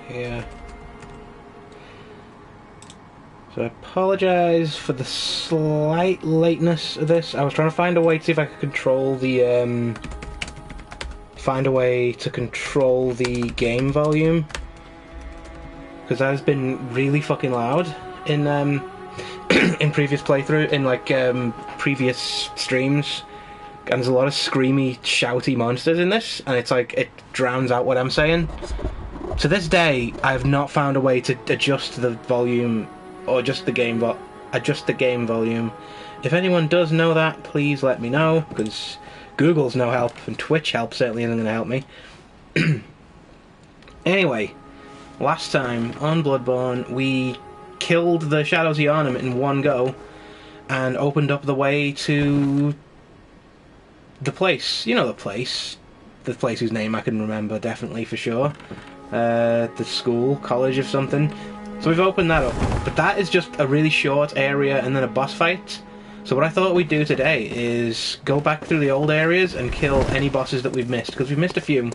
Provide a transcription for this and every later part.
Here. So I apologise for the slight lateness of this. I was trying to find a way to see if I could control the game volume, because that has been really fucking loud in in previous playthrough, in like previous streams. And there's a lot of screamy, shouty monsters in this, and it's like it drowns out what I'm saying. To this day, I have not found a way to adjust the volume or adjust the game volume. If anyone does know that, please let me know, because Google's no help, and Twitch help certainly isn't going to help me. Anyway, last time on Bloodborne, we killed the Shadows of Yharnam in one go, and opened up the way to the place. You know the place whose name I can remember, definitely, for sure. The school, college of something. So we've opened that up, but that is just a really short area and then a boss fight. So what I thought we'd do today is go back through the old areas and kill any bosses that we've missed, because we've missed a few.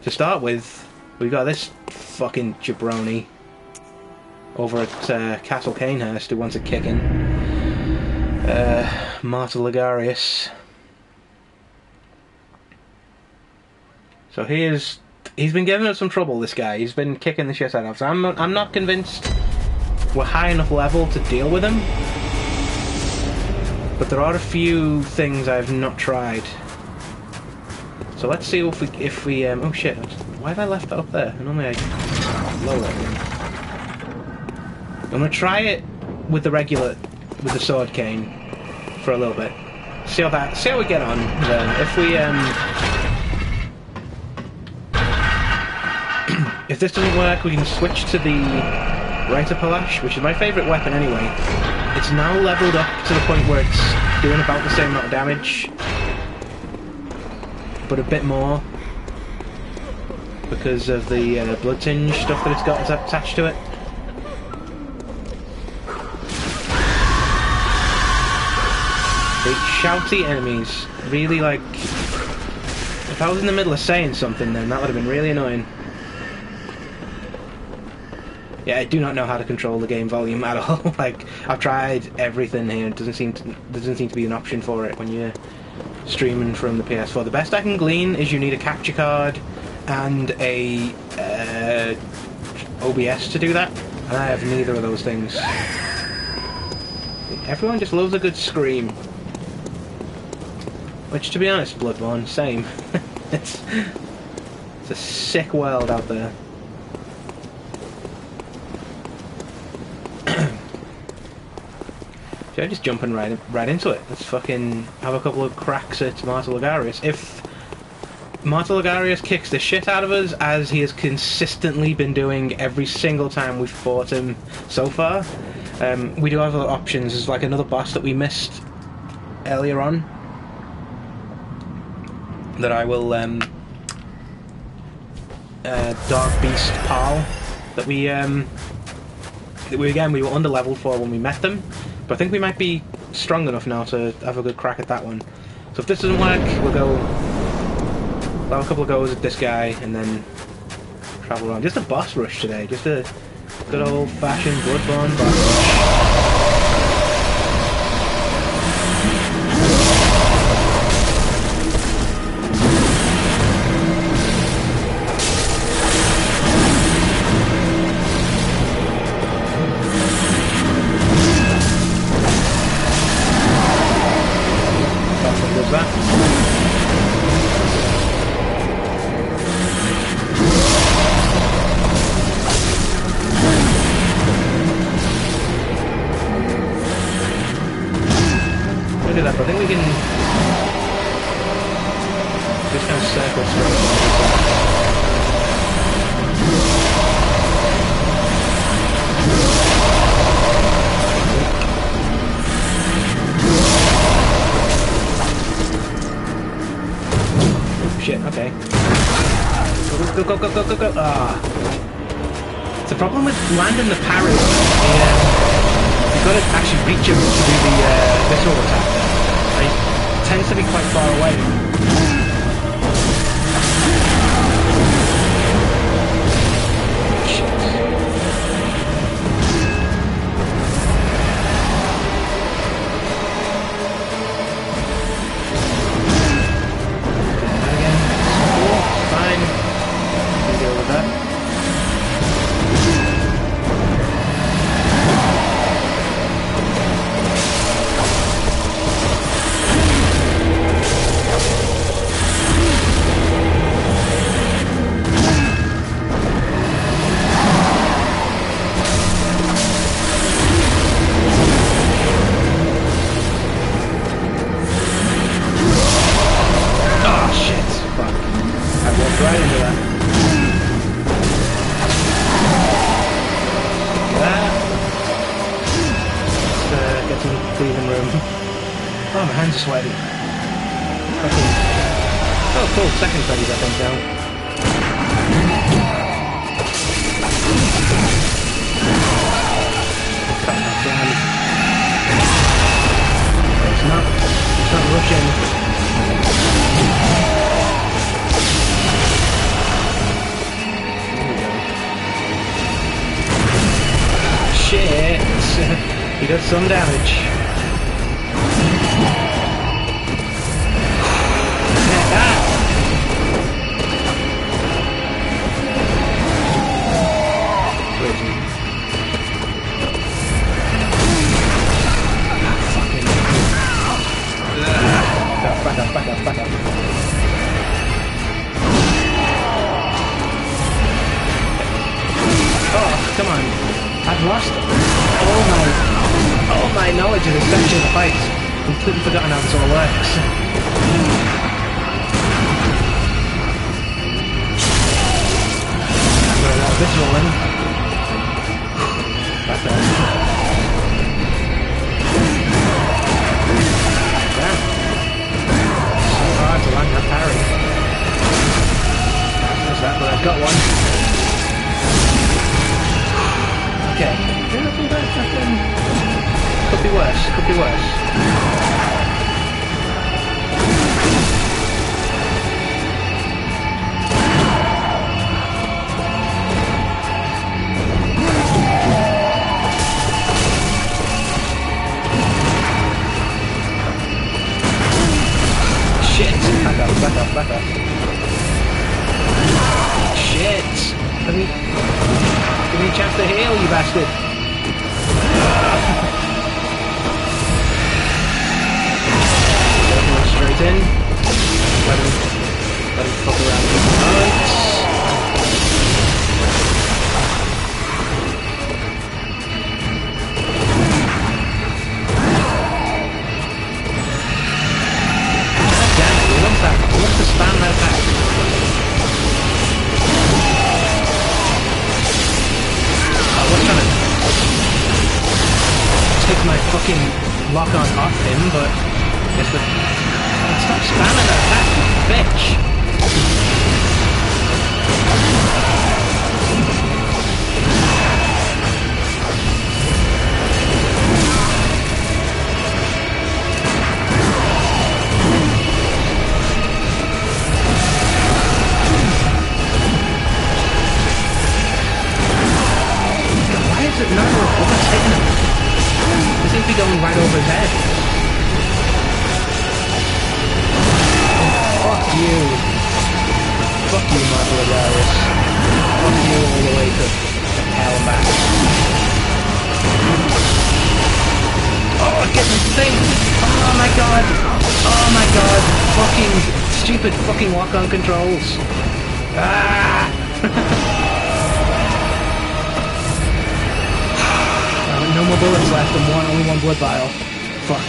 To start with, we've got this fucking jabroni over at Castle Canehurst who wants a kicking. Martyr Ligarius. So he's been giving us some trouble, this guy. He's been kicking the shit out of us. I'm not convinced we're high enough level to deal with him. But there are a few things I've not tried. So let's see if we oh shit, why have I left that up there? Normally I lower it. I'm gonna try it with the sword cane for a little bit. See how we get on. Then if we if this doesn't work, we can switch to the Reiter Palash, which is my favourite weapon anyway. It's now leveled up to the point where it's doing about the same amount of damage, but a bit more, because of the blood tinge stuff that it's got attached to it. The shouty enemies, really, like, if I was in the middle of saying something, then that would have been really annoying. Yeah, I do not know how to control the game volume at all. Like, I've tried everything here. It doesn't seem to be an option for it when you're streaming from the PS4. The best I can glean is you need a capture card and a OBS to do that, and I have neither of those things. Everyone just loves a good scream. Which, to be honest, Bloodborne, same. It's a sick world out there. Should I just jumping right into it? Let's fucking have a couple of cracks at Martyr Ligarius. If Martyr Ligarius kicks the shit out of us, as he has consistently been doing every single time we've fought him so far, we do have other options. There's like another boss that we missed earlier on that I will Dark Beast Pal that we were under leveled for when we met them. But I think we might be strong enough now to have a good crack at that one. So if this doesn't work, we'll have a couple of goes at this guy and then travel around. Just a boss rush today, just a good old-fashioned Bloodborne boss rush. Go, go, go, go, go, go. Ah. It's a problem with landing the parry. Yeah. You've got to actually reach him to do the missile attack. It tends to be quite far away. Oh, my hands are sweaty. Okay. Oh, cool. Second phase, I think, now. Cut that down. It's not rushing. There we go. Shit! He does some damage. Back up. Oh, come on. I've lost all my knowledge of this section of the fight. Completely forgotten how this all works. Well, visual then. Back there. To land that parry. There's that, but I've got one. Okay. Yeah, not too bad. Could be worse. Could be worse. Back up. Shit! Give me a chance to heal, you bastard! Going straight in. Let him fuck around with the bugs. Spam that attack. I was trying to take my fucking lock-on off him, but I guess stop spamming that attack, you bitch! No, what's hitting him? He seems to be going right over his head. Fuck you. Fuck you, Marvel Darius. Fuck you all the way to hell and back. Oh, get the thing! Oh my god! Oh my god! Fucking stupid fucking lock-on controls. Ah! No more bullets left and only one blood vial. Fuck.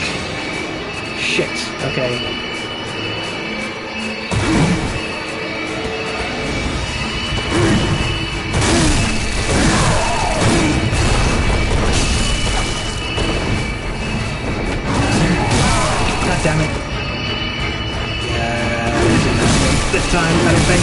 Shit. Okay. God damn it. Yeah, this time, I don't think.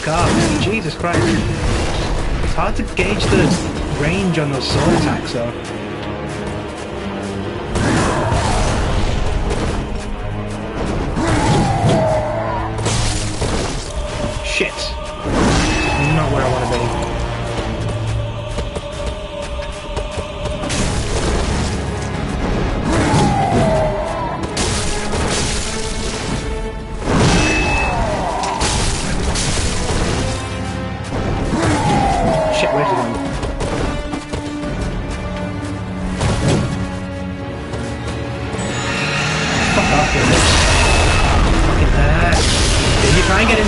Fuck off. Jesus Christ. It's hard to gauge the range on those sword attacks though. Shit. Not where I want to be.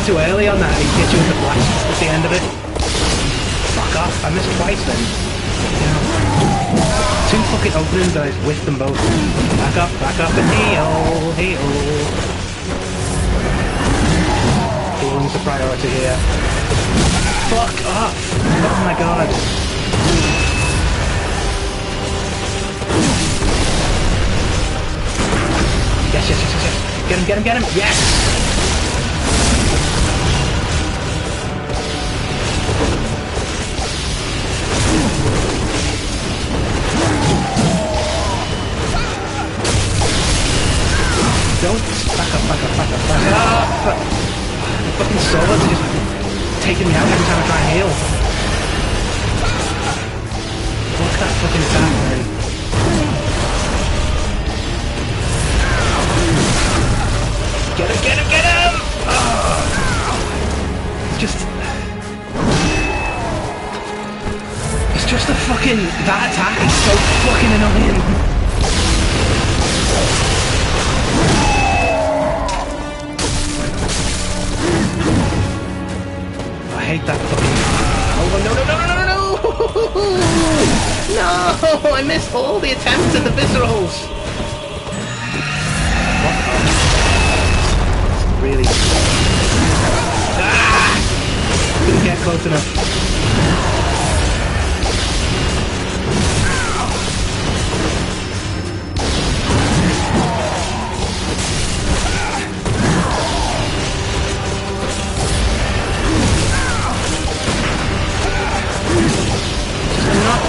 Too early on that, he hit you with the blast at the end of it. Fuck off, I missed twice then. Yeah. Two fucking openings, I whiffed them both. Back up, and heal, heal. Healing's the priority here. Fuck off! Oh my god. Yes. Get him, yes! Don't back up. The fucking swords are just taking me out every time I try and heal. Fuck that fucking attack, man. Get him! Oh. It's just a fucking, that attack is so fucking annoying. I hate that fucking... Oh, no! No! I missed all the attempts at the viscerals! What the... It's really... Ah! Couldn't get close enough.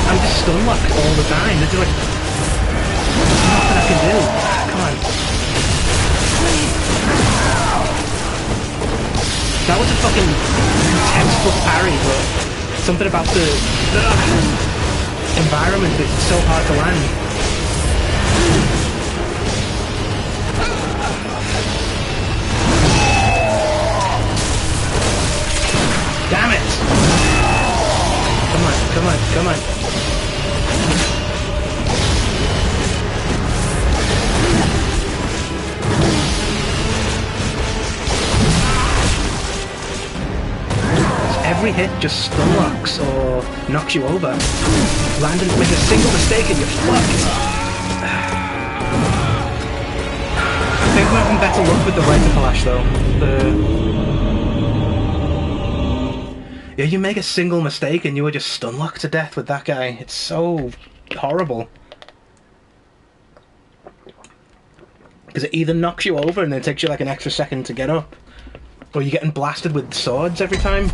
I'm just stun locked all the time. There's like nothing I can do. Come on. That was a fucking textbook parry, but something about the environment that's so hard to land. Damn it! Come on. Every hit just stun locks or knocks you over. Landon make a single mistake and you're fucked. I think we're having better luck with the right to flash though. Yeah, you make a single mistake and you are just stun locked to death with that guy. It's so horrible. Because it either knocks you over and then it takes you like an extra second to get up, or you're getting blasted with swords every time.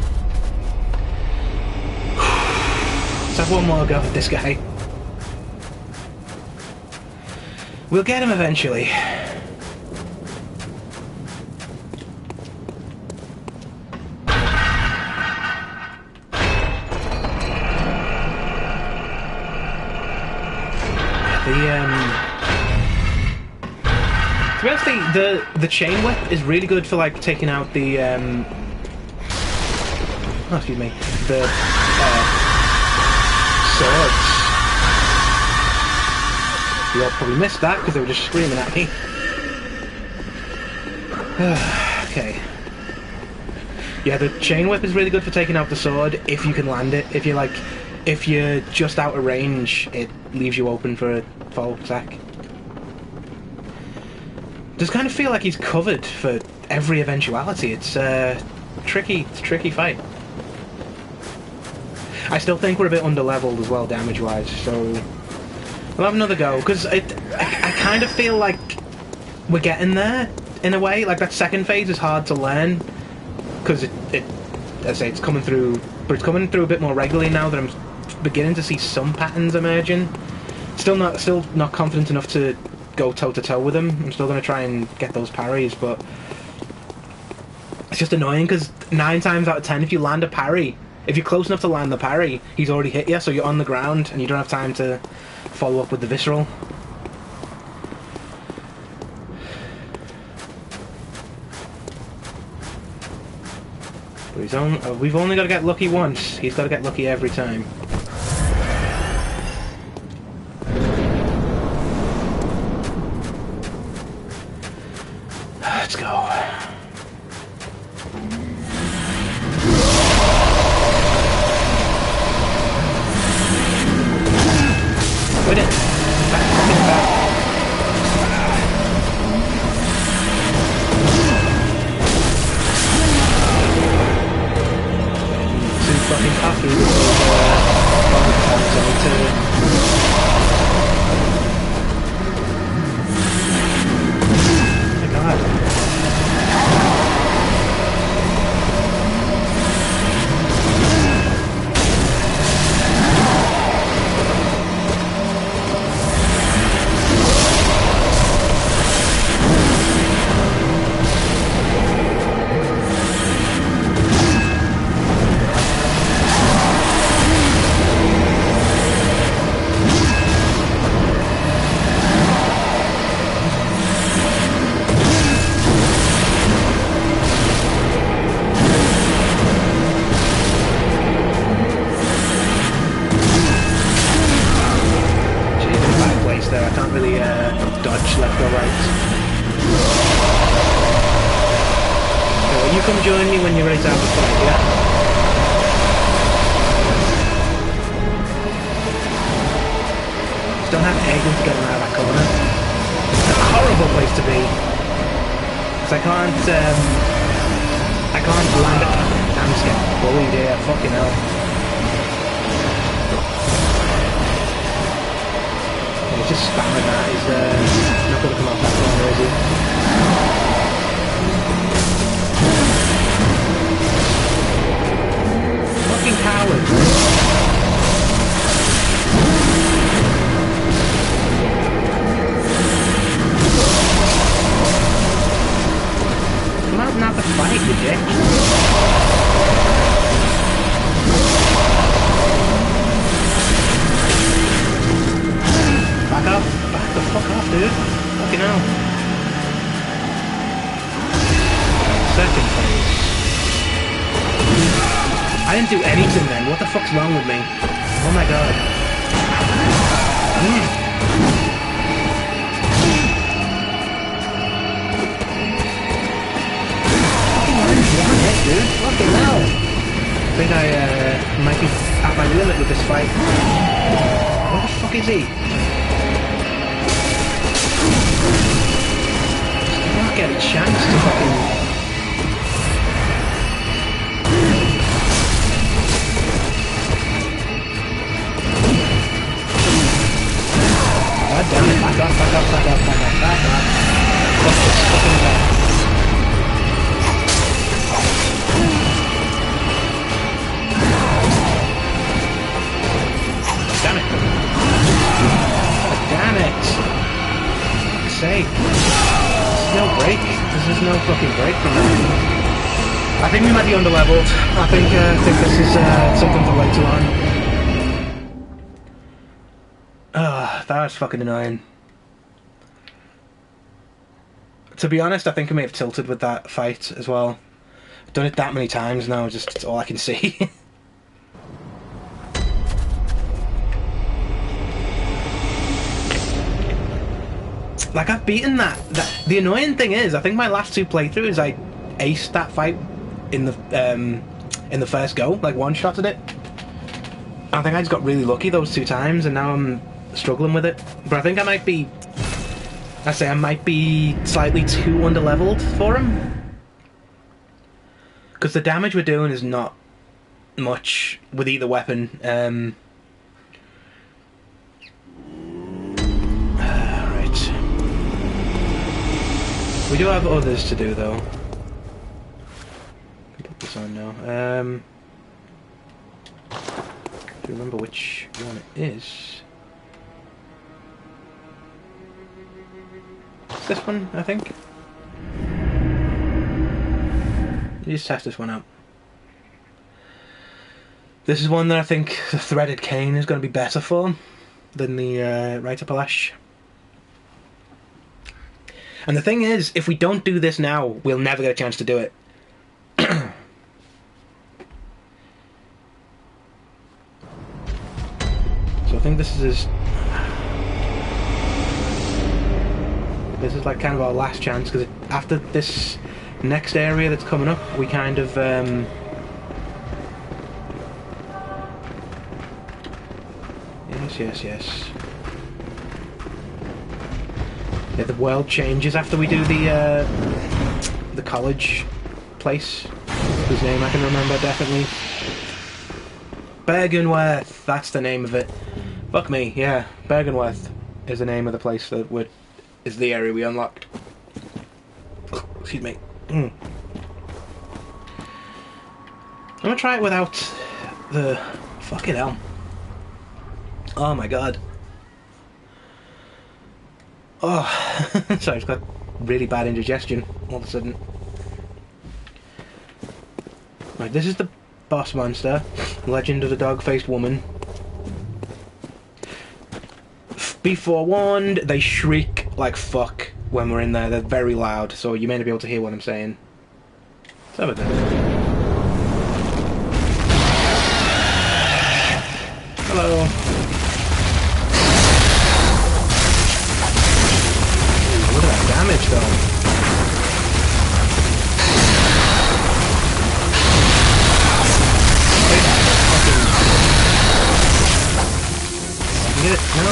Let's have one more go at this guy. We'll get him eventually. To be honest, the chain whip is really good for like taking out the oh, excuse me, the swords. You all probably missed that because they were just screaming at me. Okay. Yeah, the chain whip is really good for taking out the sword if you can land it. If you're just out of range, it leaves you open for a follow-up attack. Does kind of feel like he's covered for every eventuality. It's a tricky fight. I still think we're a bit under-leveled as well, damage-wise, so we'll have another go, because I kind of feel like we're getting there, in a way. Like, that second phase is hard to learn, because I say it's coming through, but it's coming through a bit more regularly now that I'm beginning to see some patterns emerging. Still not confident enough to go toe to toe with him. I'm still going to try and get those parries, but it's just annoying because 9 times out of 10, if you land a parry, if you're close enough to land the parry, he's already hit you, so you're on the ground and you don't have time to follow up with the visceral. But we've only got to get lucky once. He's got to get lucky every time. Let's go. Wait it. Back. Too fucking cocky with oh my god. There, I can't really dodge left or right. So, will you come join me when you're ready to have a fight, yeah? Just don't have anything to get him out of that corner. It's a horrible place to be. Because I can't land it. I'm just getting bullied here, fucking hell. He's just spamming that, he's not going to come off that corner, is he? Fucking coward, man. Come out and have the fight, you dick. Back the fuck off, dude. Fucking hell. Second phase. I didn't do anything then. What the fuck's wrong with me? Oh my god. Fucking hit, dude. Fucking hell. I think I might be at my limit with this fight. Where the fuck is he? Not get a chance to fucking... God damn it, back off. Fuck this fucking back. Damn it. God damn it. For fuck's sake. No break. This is no fucking break for me. I think we might be underleveled. I think this is something for later on. That was fucking annoying. To be honest, I think I may have tilted with that fight as well. I've done it that many times now, just it's all I can see. Like, I've beaten that. The annoying thing is, I think my last 2 playthroughs, I aced that fight in the first go, like one-shotted it. I think I just got really lucky those 2 times, and now I'm struggling with it. But I think I might be slightly too underleveled for him. Because the damage we're doing is not much with either weapon. We do have others to do, though. this on now. Do you remember which one it is? It's this one, I think. Let's test this one out. This is one that I think the threaded cane is going to be better for than the right upper lash. And the thing is, if we don't do this now, we'll never get a chance to do it. So I think this is like kind of our last chance, because after this next area that's coming up, we kind of yes. Yeah, the world changes after we do the college place, whose name I can remember definitely. Bergenworth, that's the name of it. Fuck me, yeah. Bergenworth is the name of the place that is the area we unlocked. Excuse me. I'm gonna try it without the... Fucking hell. Oh my god. Oh, sorry, I've got really bad indigestion all of a sudden. Right, this is the boss monster. Legend of the Dog-Faced Woman. Be forewarned, they shriek like fuck when we're in there. They're very loud, so you may not be able to hear what I'm saying. Let's have a go. Hello. Look at that damage, though. Get it? No.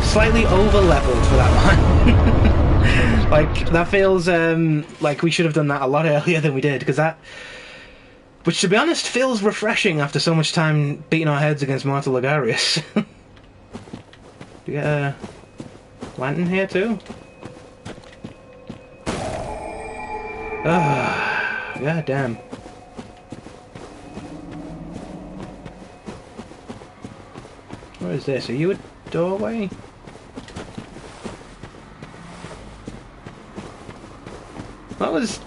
Slightly over leveled for that one. Like, that feels like we should have done that a lot earlier than we did, because that, which to be honest feels refreshing after so much time beating our heads against Marta Ligarius. Do you get a lantern here too? God damn. What is this? Are you a doorway? That was,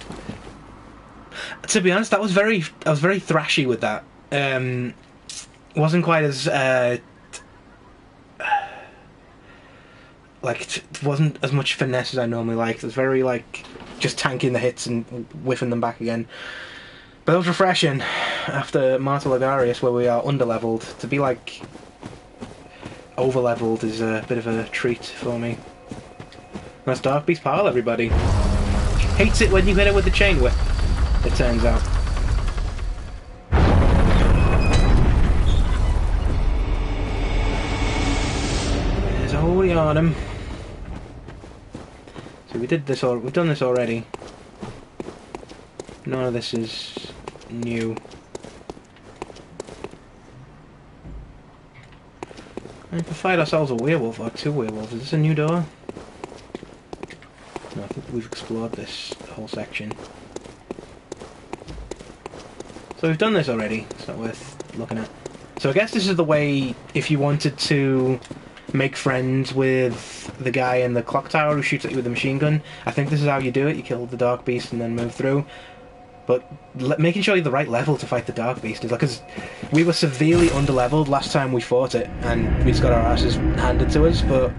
to be honest, I was very thrashy with that. Wasn't quite as like, it wasn't as much finesse as I normally like. It was very like just tanking the hits and whiffing them back again. But it was refreshing after Marta Ligarius, where we are underleveled, to be like overleveled is a bit of a treat for me. That's Dark Beast Pile, everybody. Hates it when you hit it with the chain whip, it turns out. There's a holy Arnhem. So we've done this already. None of this is new. We can fight ourselves a werewolf or two werewolves. Is this a new door? No, I think we've explored this whole section. So we've done this already. It's not worth looking at. So I guess this is the way if you wanted to make friends with the guy in the clock tower who shoots at you with a machine gun. I think this is how you do it. You kill the Dark Beast and then move through. But making sure you're the right level to fight the Dark Beast is like, because we were severely underleveled last time we fought it, and we just got our asses handed to us. But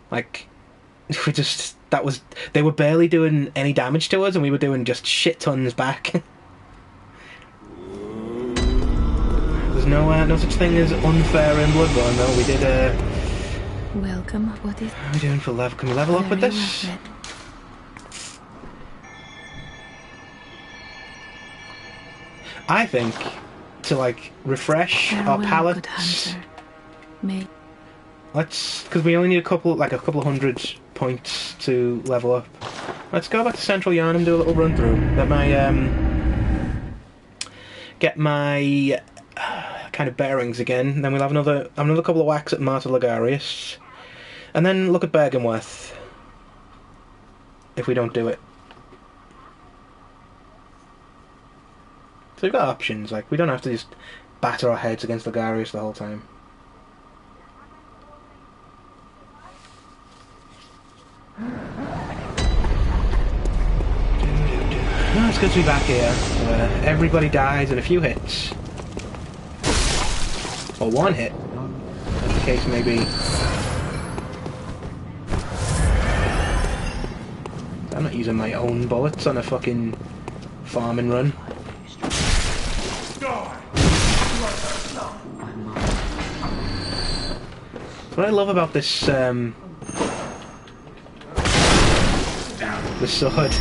like, they were barely doing any damage to us, and we were doing just shit tons back. There's no such thing as unfair in Bloodborne, though. We did Welcome. What is? How are we doing for level? Can we level up with this? I think to like refresh our palettes. Let's, because we only need a couple of hundred points to level up. Let's go back to Central Yarn and do a little run through. Get my kind of bearings again. Then we'll have another couple of whacks at Martyr Logarius, and then look at Bergenworth. If we don't do it. So we've got options, like, we don't have to just batter our heads against Logarius the whole time. No, it's good to be back here, where everybody dies in a few hits. Or one hit, as the case may be. I'm not using my own bullets on a fucking farming run. What I love about this this sword,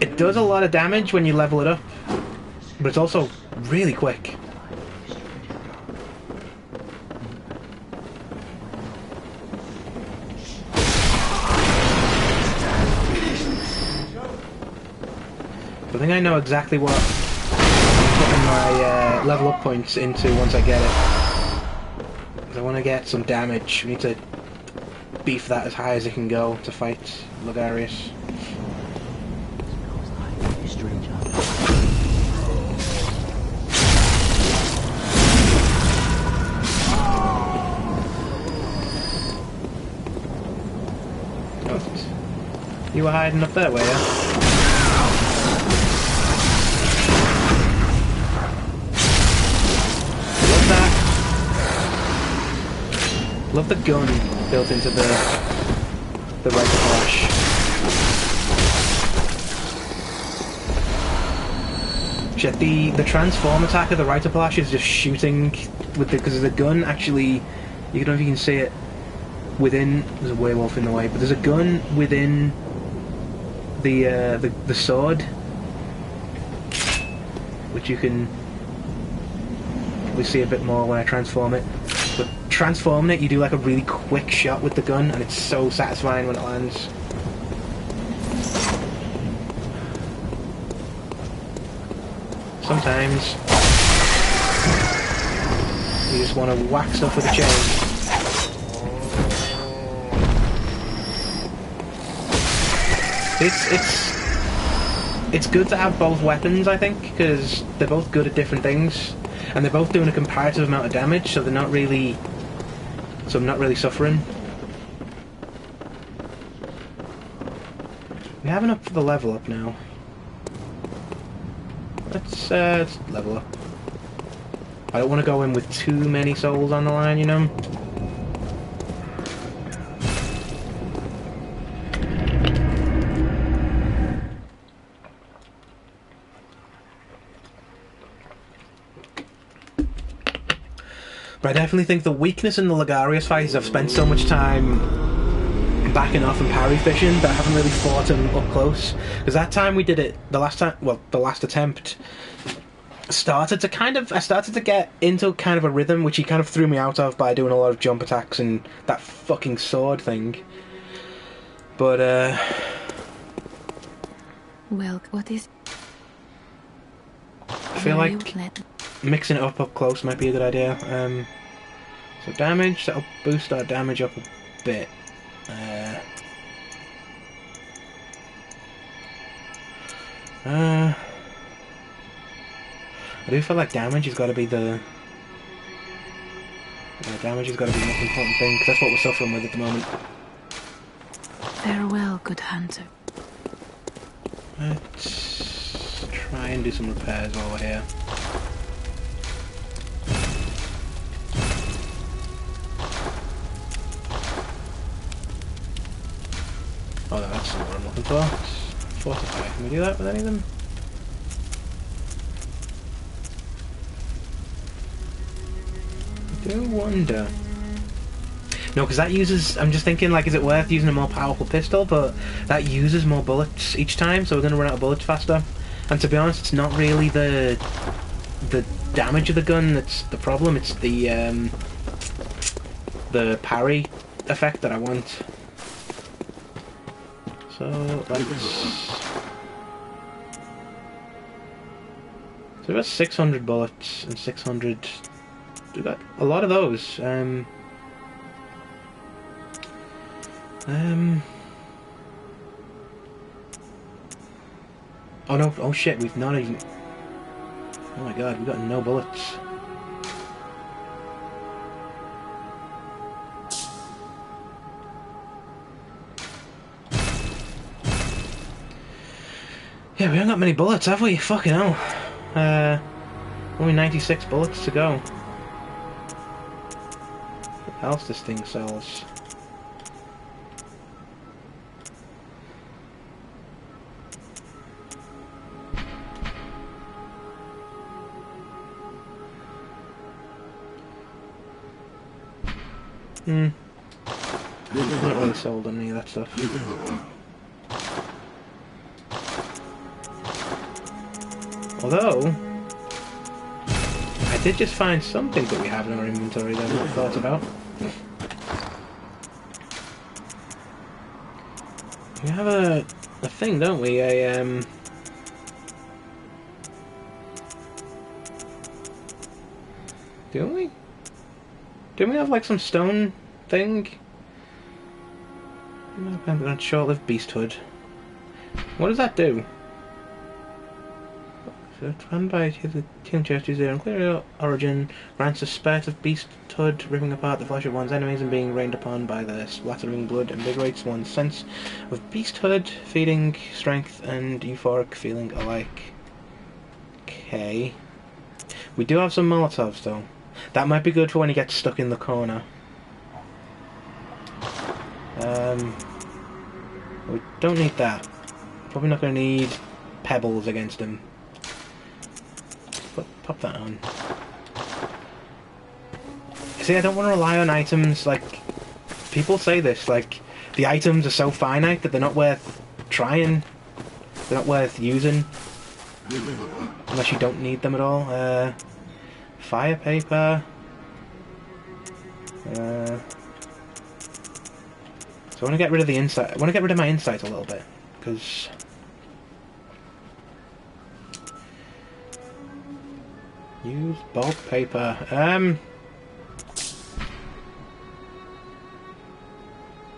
it does a lot of damage when you level it up, but it's also really quick. I think I know exactly what I'm putting my level up points into once I get it. I want to get some damage. We need to beef that as high as it can go to fight Logarius. Oh, you were hiding up there, were you? Love the gun built into the rifle flash. Shit, the transform attack of the Rite of Flash is just shooting with because the gun actually, you don't know if you can see it within. There's a werewolf in the way, but there's a gun within the sword, which you can probably see a bit more when I transform it. But transforming it, you do like a really quick shot with the gun, and it's so satisfying when it lands. Sometimes you just want to whack stuff with a chain. It's good to have both weapons, I think, because they're both good at different things. And they're both doing a comparative amount of damage, so they're not really... So I'm not really suffering. We have enough for the level up now. Let's level up. I don't want to go in with too many souls on the line, you know? But I definitely think the weakness in the Logarius fight is I've spent so much time backing off and parry fishing that I haven't really fought him up close. Because that time we did it, the last attempt, I started to get into kind of a rhythm, which he kind of threw me out of by doing a lot of jump attacks and that fucking sword thing. But, well, what is... I feel like mixing it up close might be a good idea. So damage, that'll boost our damage up a bit. I do feel like damage has got to be the damage has got to be the most important thing, because that's what we're suffering with at the moment. Farewell, good hunter. Let's try and do some repairs while we're here. Oh no, that's not what I'm looking for. Fortify. Can we do that with any of them? I do wonder. No, because that uses... I'm just thinking, like, is it worth using a more powerful pistol? But that uses more bullets each time, so we're going to run out of bullets faster. And to be honest, it's not really the damage of the gun that's the problem. It's the parry effect that I want. So let's... So we've got 600 bullets and 600... We've got a lot of those. Oh no, oh shit, we've not even... Oh my god, we've got no bullets. Yeah, we haven't got many bullets, have we? Fucking hell. Only 96 bullets to go. What else this thing sells? Not really sold on any of that stuff. Although, I did just find something that we have in our inventory that I never thought about. We have a thing, don't we? Don't we? Don't we have like some stone thing? Short-lived beasthood. What does that do? So, run by the King Churches there, unclear origin, grants a spurt of beasthood, ripping apart the flesh of one's enemies and being rained upon by the splattering blood, invigorates one's sense of beasthood, feeding strength and euphoric feeling alike. Okay. We do have some Molotovs though. That might be good for when he gets stuck in the corner. We don't need that. Probably not going to need pebbles against him. But pop that on. See, I don't want to rely on items, like... People say this, like, the items are so finite that they're not worth trying. They're not worth using. Unless you don't need them at all. Fire paper. So I want to get rid of the insight. I want to get rid of my insight a little bit, because use bulk paper.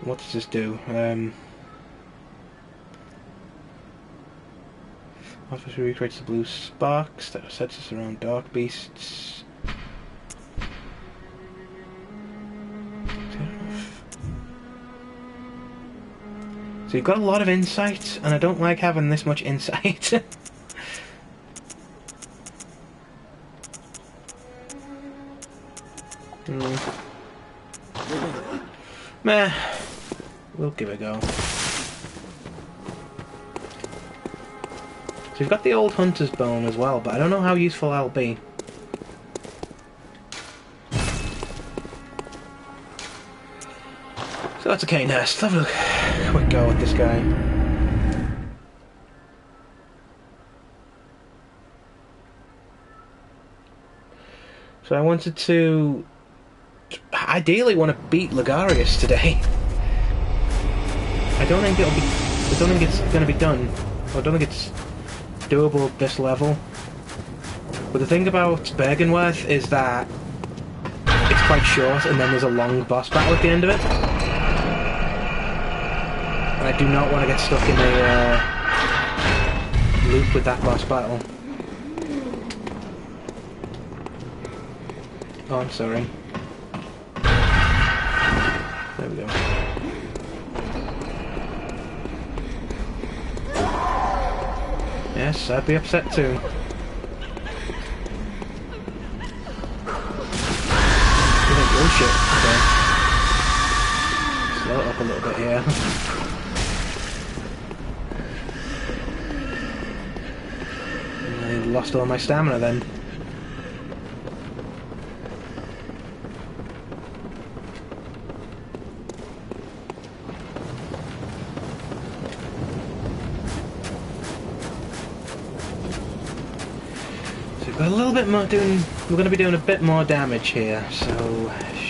What does this do? Officer recreates the blue sparks that sets us around dark beasts. So you've got a lot of insight, and I don't like having this much insight. Meh. We'll give it a go. So we've got the old hunter's bone as well, but I don't know how useful that'll be. So that's okay, nest. Have a quick go at this guy. So I wanted to... ideally want to beat Ligarius today. I don't think it'll be... I don't think it's going to be done. I don't think it's doable at this level. But the thing about Bergenworth is that it's quite short and then there's a long boss battle at the end of it. And I do not want to get stuck in a loop with that boss battle. Oh, I'm sorry. There we go. Yes, I'd be upset too. Oh shit, okay. Slow it up a little bit here. I lost all my stamina then. A little bit more we're going to be doing a bit more damage here, so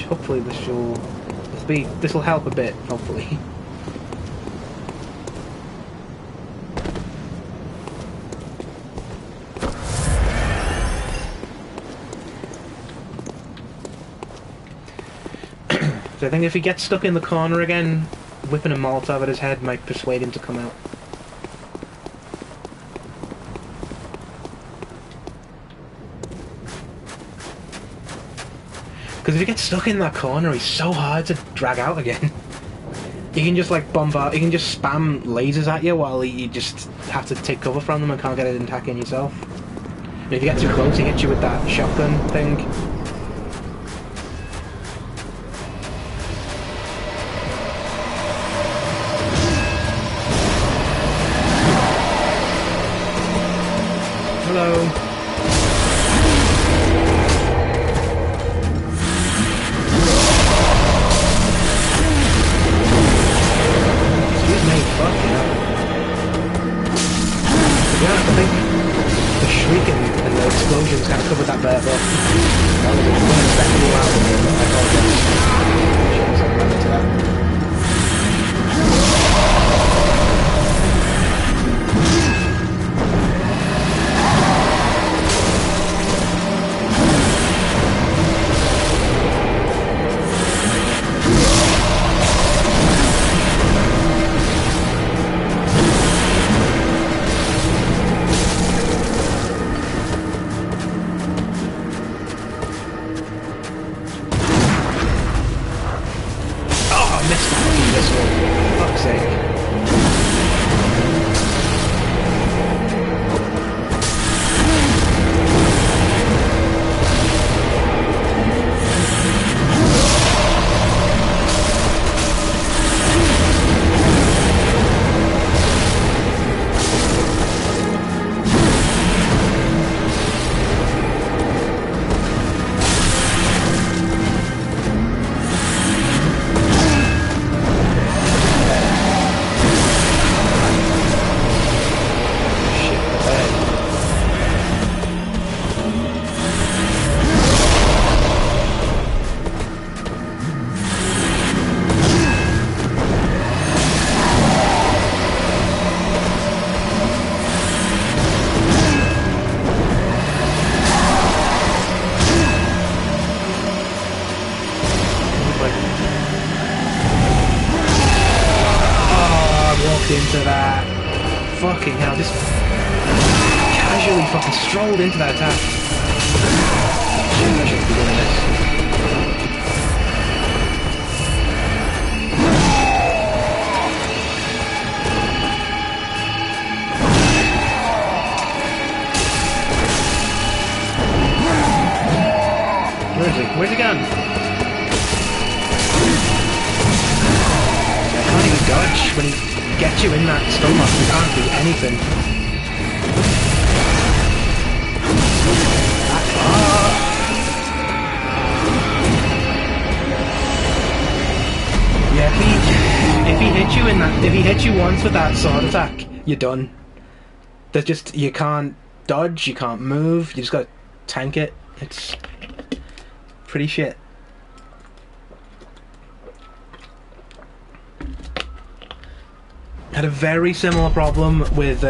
hopefully this will help a bit, hopefully. So I think if he gets stuck in the corner again, whipping a Molotov at his head might persuade him to come out. Because if he gets stuck in that corner, he's so hard to drag out again. You can just like bombard, you can just spam lasers at you while you just have to take cover from them and can't get an attack in yourself. And if you get too close, he hits you with that shotgun thing. Hello. Explosions kind of covered that bear, but that was unexpectedly loud in here, but I apologize. Shouldn't have gone into that. Into that. Fucking hell, just casually fucking strolled into that attack. Shit, I shouldn't be doing this. Where is he? Where's he gone? I can't even dodge when he gets you in that stun lock. You can't do anything. Yeah, if he hits you in that, if he hits you once with that sword attack, you're done. There's just, you can't dodge, you can't move, you just gotta tank it. It's pretty shit. Had a very similar problem with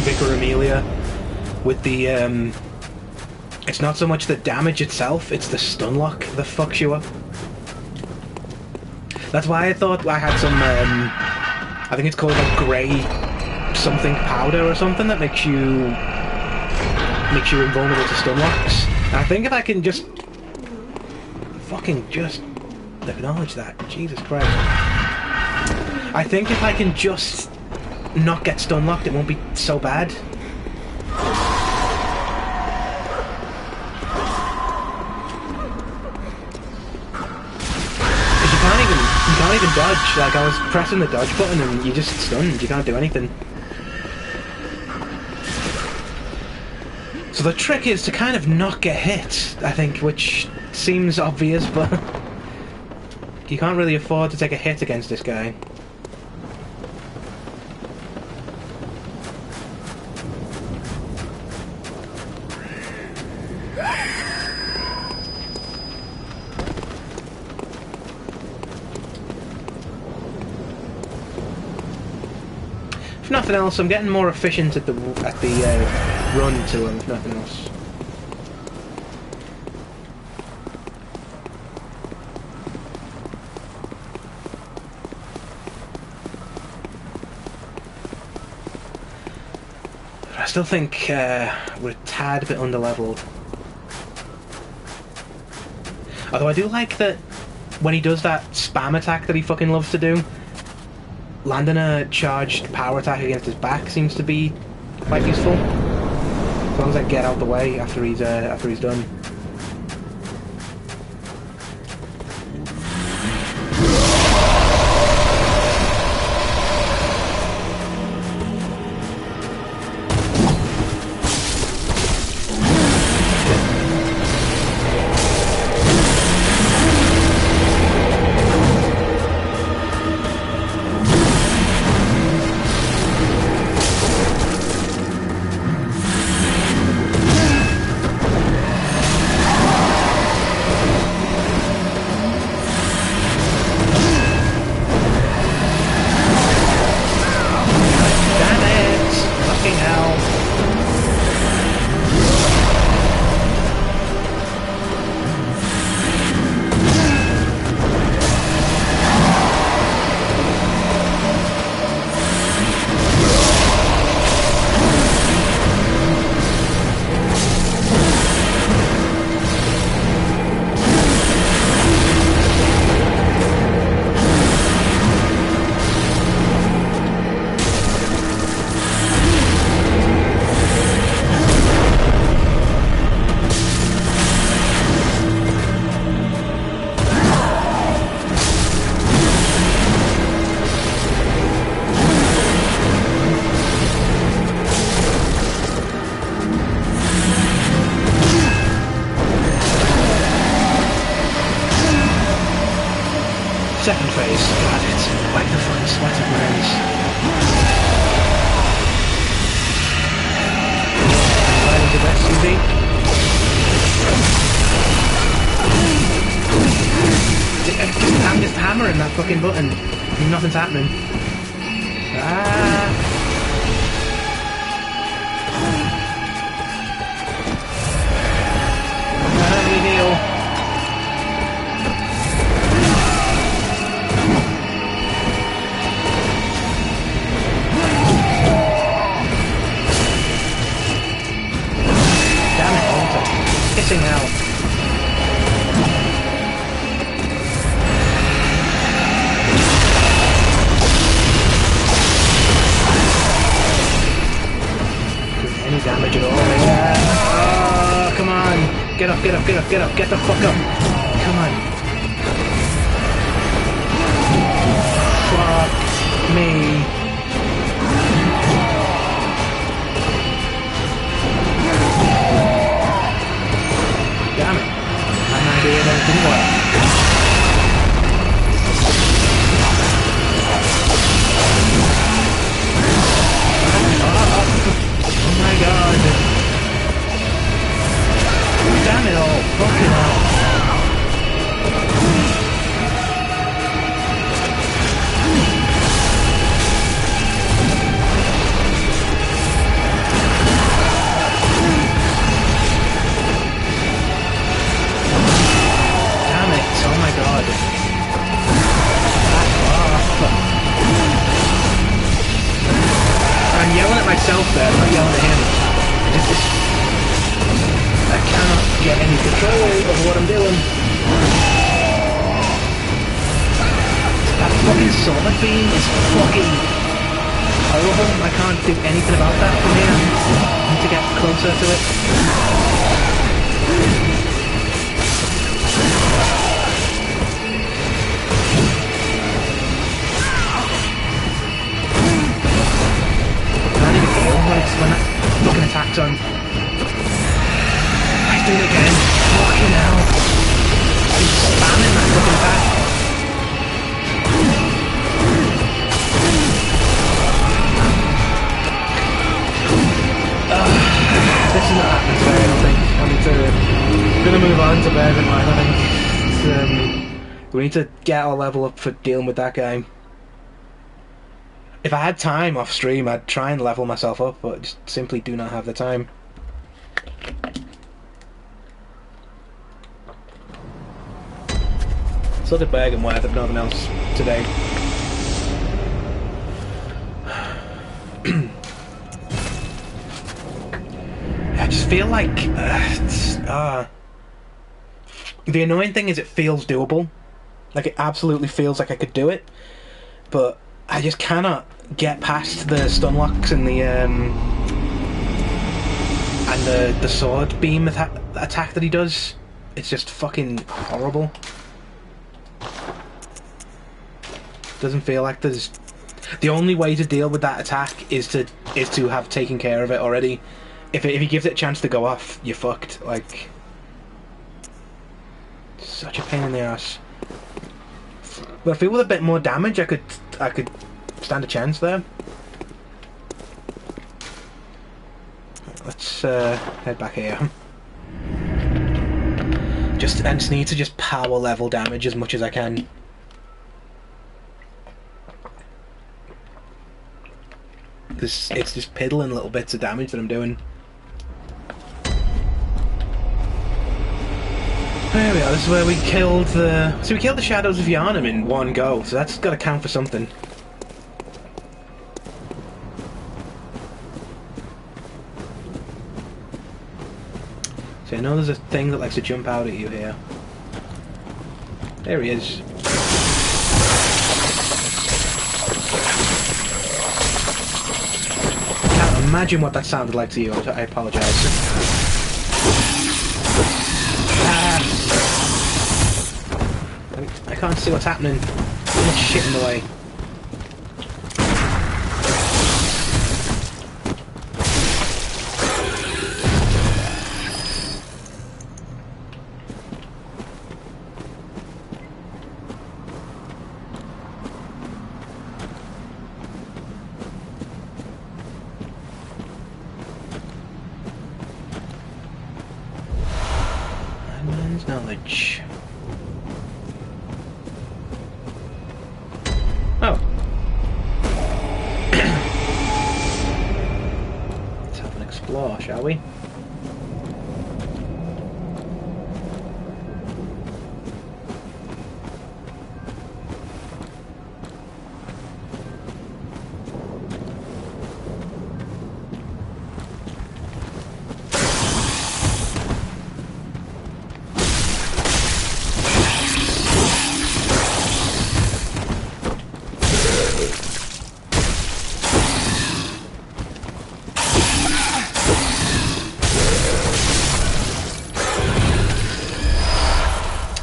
Vicar Amelia. With the it's not so much the damage itself, it's the stun lock that fucks you up. That's why I thought I had some I think it's called like grey something powder or something that makes you invulnerable to stun locks. And I think if I can just fucking just acknowledge that. Jesus Christ. I think if I can just not get stun locked, it won't be so bad. Because you can't even dodge. Like, I was pressing the dodge button and you just stunned. You can't do anything. So the trick is to kind of not get hit, I think, which seems obvious, but you can't really afford to take a hit against this guy. If nothing else, I'm getting more efficient at the run to him, if nothing else. I still think we're a tad bit underleveled. Although I do like that when he does that spam attack that he fucking loves to do, landing a charged power attack against his back seems to be quite useful. As long as I get out the way after he's done. Second phase. God, it's like the fucking sweat of my hands. Right into that CV. I'm just hammering that fucking button. Nothing's happening. Ah. Let me heal. Pissing out. Any damage at all? Yeah. Oh, come on. Get up, get up, get up, get up. Get the fuck up. Come on. Fuck me. Damn it. I had an idea that it didn't work. Oh my god. Damn it all. Fucking hell. I'm yelling at myself there, I'm not yelling at him. I cannot get any control of what I'm doing. fucking sword beam is fucking horrible. I can't do anything about that from here. I need to get closer to it. When that fucking attack's on. I do it again. Fucking hell. I'm spamming that fucking attack. This is not happening today, I don't think. I need to... I'm gonna move on to Bear in Mind, I think. We need to get our level up for dealing with that guy. If I had time off stream, I'd try and level myself up, but just simply do not have the time. So did Berg and Worth, if nothing else, today. I just feel like... the annoying thing is it feels doable. Like, it absolutely feels like I could do it, but I just cannot get past the stun locks and the sword beam attack that he does. It's just fucking horrible. Doesn't feel like there's... The only way to deal with that attack is to have taken care of it already. If he gives it a chance to go off, you're fucked. Like, such a pain in the ass. But I feel with a bit more damage, I could stand a chance there. Let's head back here. I just need to just power level damage as much as I can. It's just piddling little bits of damage that I'm doing. There we are, this is where we killed the... So we killed the Shadows of Yharnam in one go, so that's got to count for something. So I know there's a thing that likes to jump out at you here. There he is. I can't imagine what that sounded like to you, I apologise. I can't see what's happening. Too much shit in the way. Man's knowledge. Oh. Let's have an explore, shall we?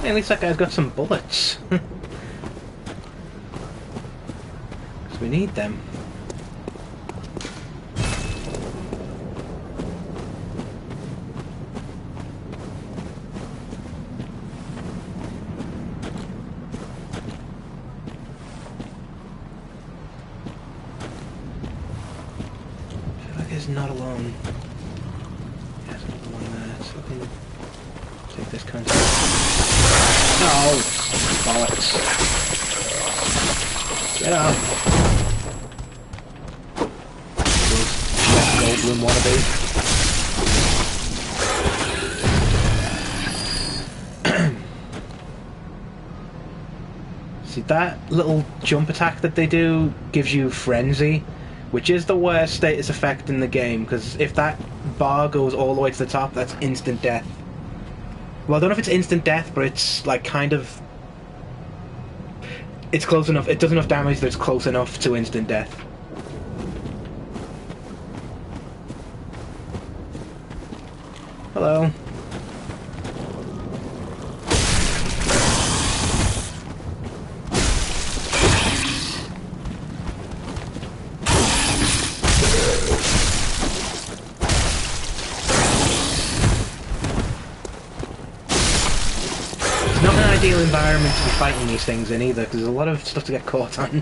At least that guy's got some bullets. Because we need them. I feel like he's not alone. Yeah, he's not alone there. Let's fucking take this kind of... No! Bollocks. Get up! Goldblum wannabe. See, that little jump attack that they do gives you Frenzy, which is the worst status effect in the game, because if that bar goes all the way to the top, that's instant death. Well, I don't know if it's instant death, but it's like kind of It's close enough. It does enough damage that it's close enough to instant death. Hello. It's not an ideal environment to be fighting these things in either, because there's a lot of stuff to get caught on.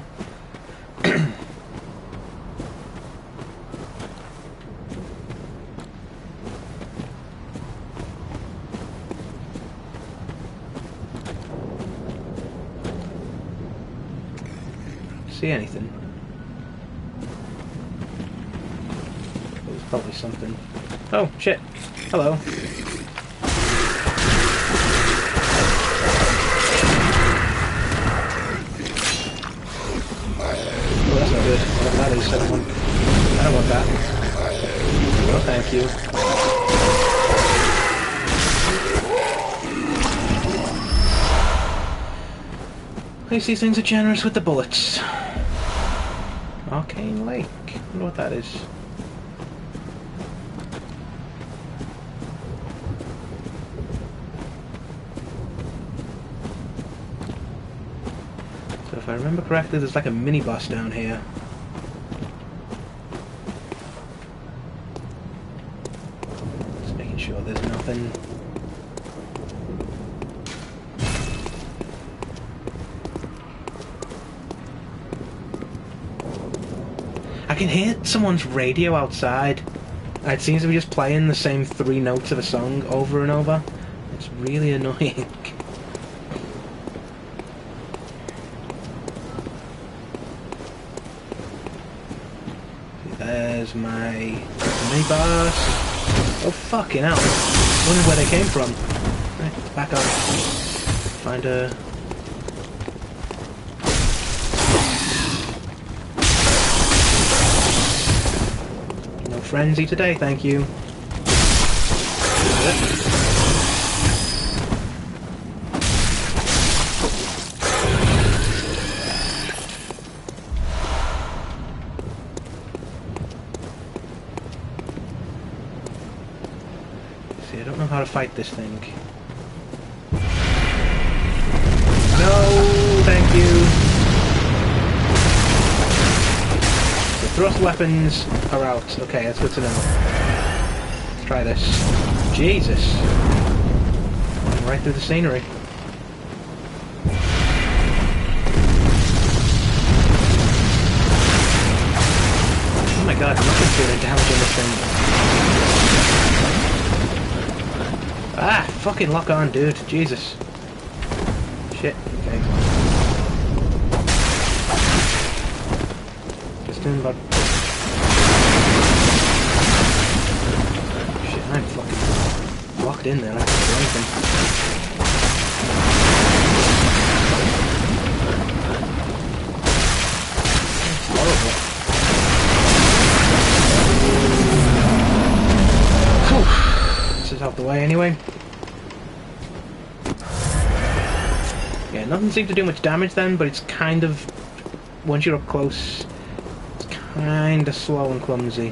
See anything? There's probably something. Oh, shit. Hello. Oh, that's not good. Whatever that is, I don't want that. Oh, thank you. At least these things are generous with the bullets. Arcane Lake. I wonder what that is. So if I remember correctly, there's like a mini boss down here. Just making sure there's nothing. I can hear someone's radio outside. It seems to be just playing the same 3 notes of a song over and over. It's really annoying. There's my mini boss. Oh fucking hell. I wonder where they came from. Right, back up. Find a... Frenzy today, thank you. See, I don't know how to fight this thing. No, thank you. Thrust weapons are out. Okay, that's good to know. Let's try this. Jesus. Right through the scenery. Oh my god, I'm not doing damage on this thing. Ah, fucking lock on, dude. Jesus. Shit. Okay. But shit, I'm fucking locked in there. I can't do anything. It's horrible. Whew. This is out the way anyway. Yeah, nothing seemed to do much damage then, but it's kind of, once you're up close, kinda slow and clumsy.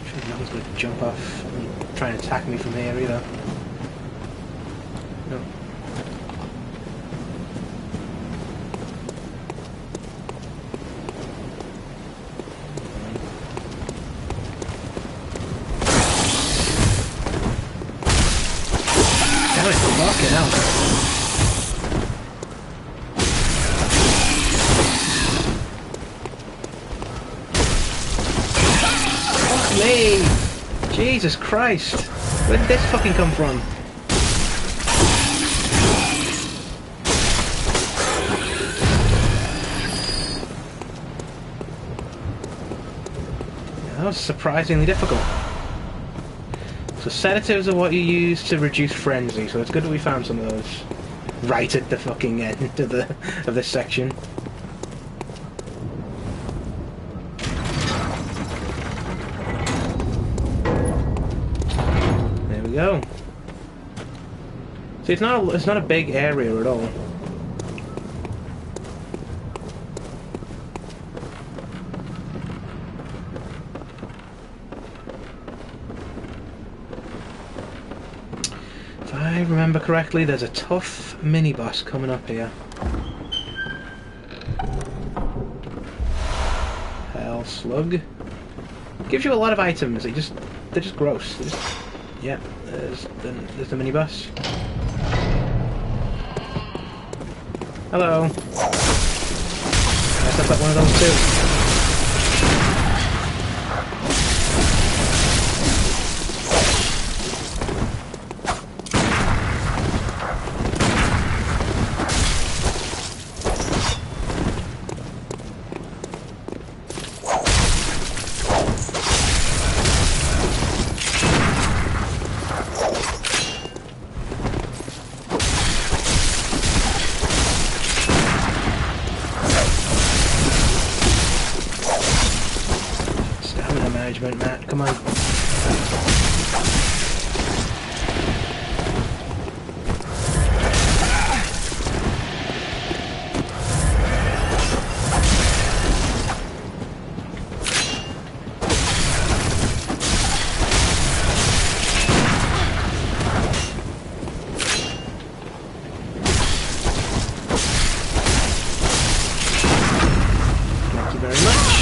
Sure nothing's going to jump off and try and attack me from here either. No. Damn it, fucking hell. Me! Jesus Christ! Where did this fucking come from? Yeah, that was surprisingly difficult. So sedatives are what you use to reduce frenzy, so it's good that we found some of those right at the fucking end of this section. Go. See, it's not a big area at all. If I remember correctly, there's a tough mini-boss coming up here. Hell slug. Gives you a lot of items, they're just gross. Yeah, there's the mini-boss. Hello. Guess I've got one of those too. Matt, come on. Thank you very much.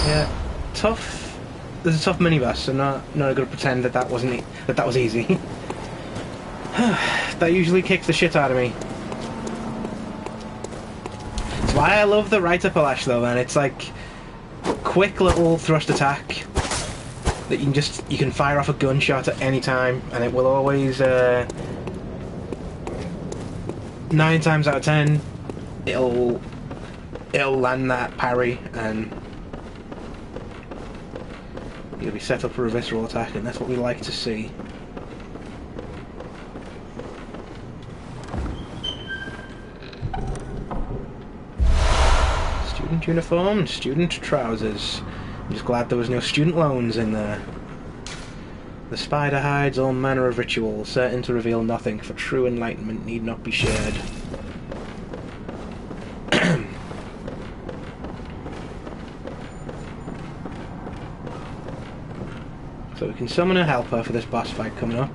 Yeah, tough. There's a tough mini-boss, so not gonna pretend that that was easy. That usually kicks the shit out of me. That's why I love the right upper lash though, man. It's like quick little thrust attack that you can fire off a gunshot at any time, and it will always 9 times out of 10 it'll land that parry, and you'll be set up for a visceral attack, and that's what we like to see. Student uniform, student trousers. I'm just glad there was no student loans in there. The spider hides all manner of rituals, certain to reveal nothing, for true enlightenment need not be shared. So we can summon a helper for this boss fight coming up.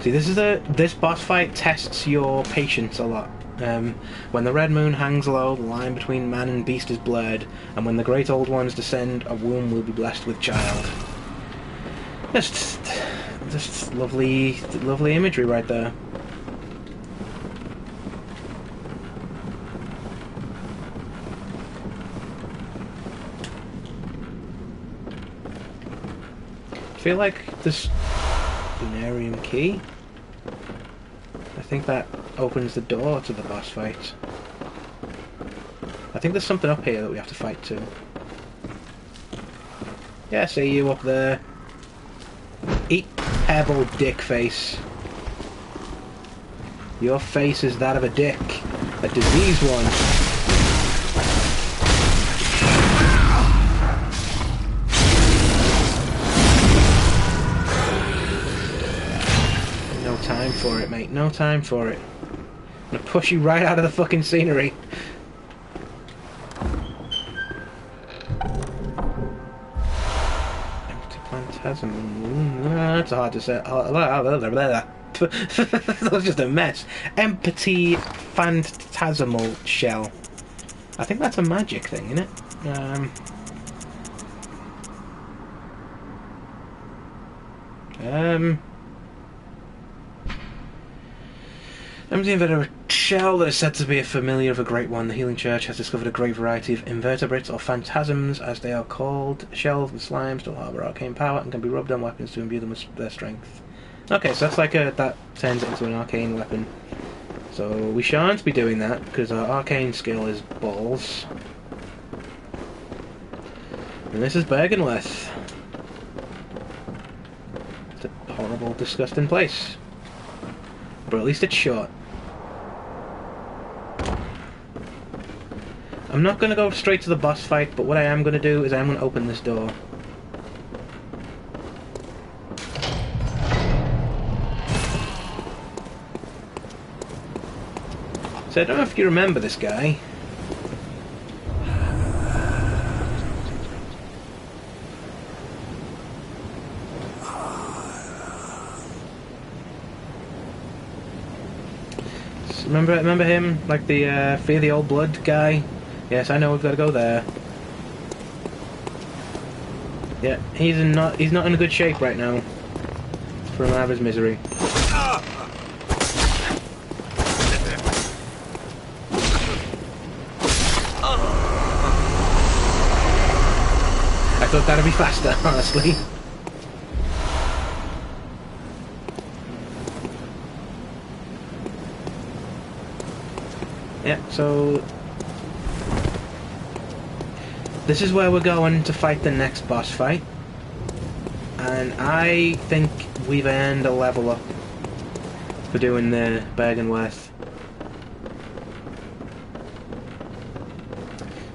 See, this boss fight tests your patience a lot. When the red moon hangs low, the line between man and beast is blurred, and when the great old ones descend, a womb will be blessed with child. Just lovely imagery right there. I feel like this Lunarium key, I think that opens the door to the boss fight. I think there's something up here that we have to fight too. Yeah, see you up there. Eat pebble, dick face. Your face is that of a dick. A diseased one. No time for it, mate. No time for it. I'm gonna push you right out of the fucking scenery. Empty phantasm. That's hard to say. That was just a mess. Empty phantasmal shell. I think that's a magic thing, isn't it? Empty invertebrate shell that is said to be a familiar of a great one. The Healing Church has discovered a great variety of invertebrates, or phantasms as they are called. Shells with slime still harbour arcane power and can be rubbed on weapons to imbue them with their strength. Okay, so that's like that turns it into an arcane weapon. So we shan't be doing that because our arcane skill is balls. And this is Bergenworth. It's a horrible, disgusting place. But at least it's short. I'm not going to go straight to the boss fight, but what I am going to do is I'm going to open this door. So I don't know if you remember this guy. Remember him? Like the Fear the Old Blood guy? Yes, I know we've got to go there. Yeah, he's not in a good shape right now. For him out of his misery. I thought that'd be faster, honestly. Yeah, so this is where we're going to fight the next boss fight, and I think we've earned a level up for doing the Bergenworth.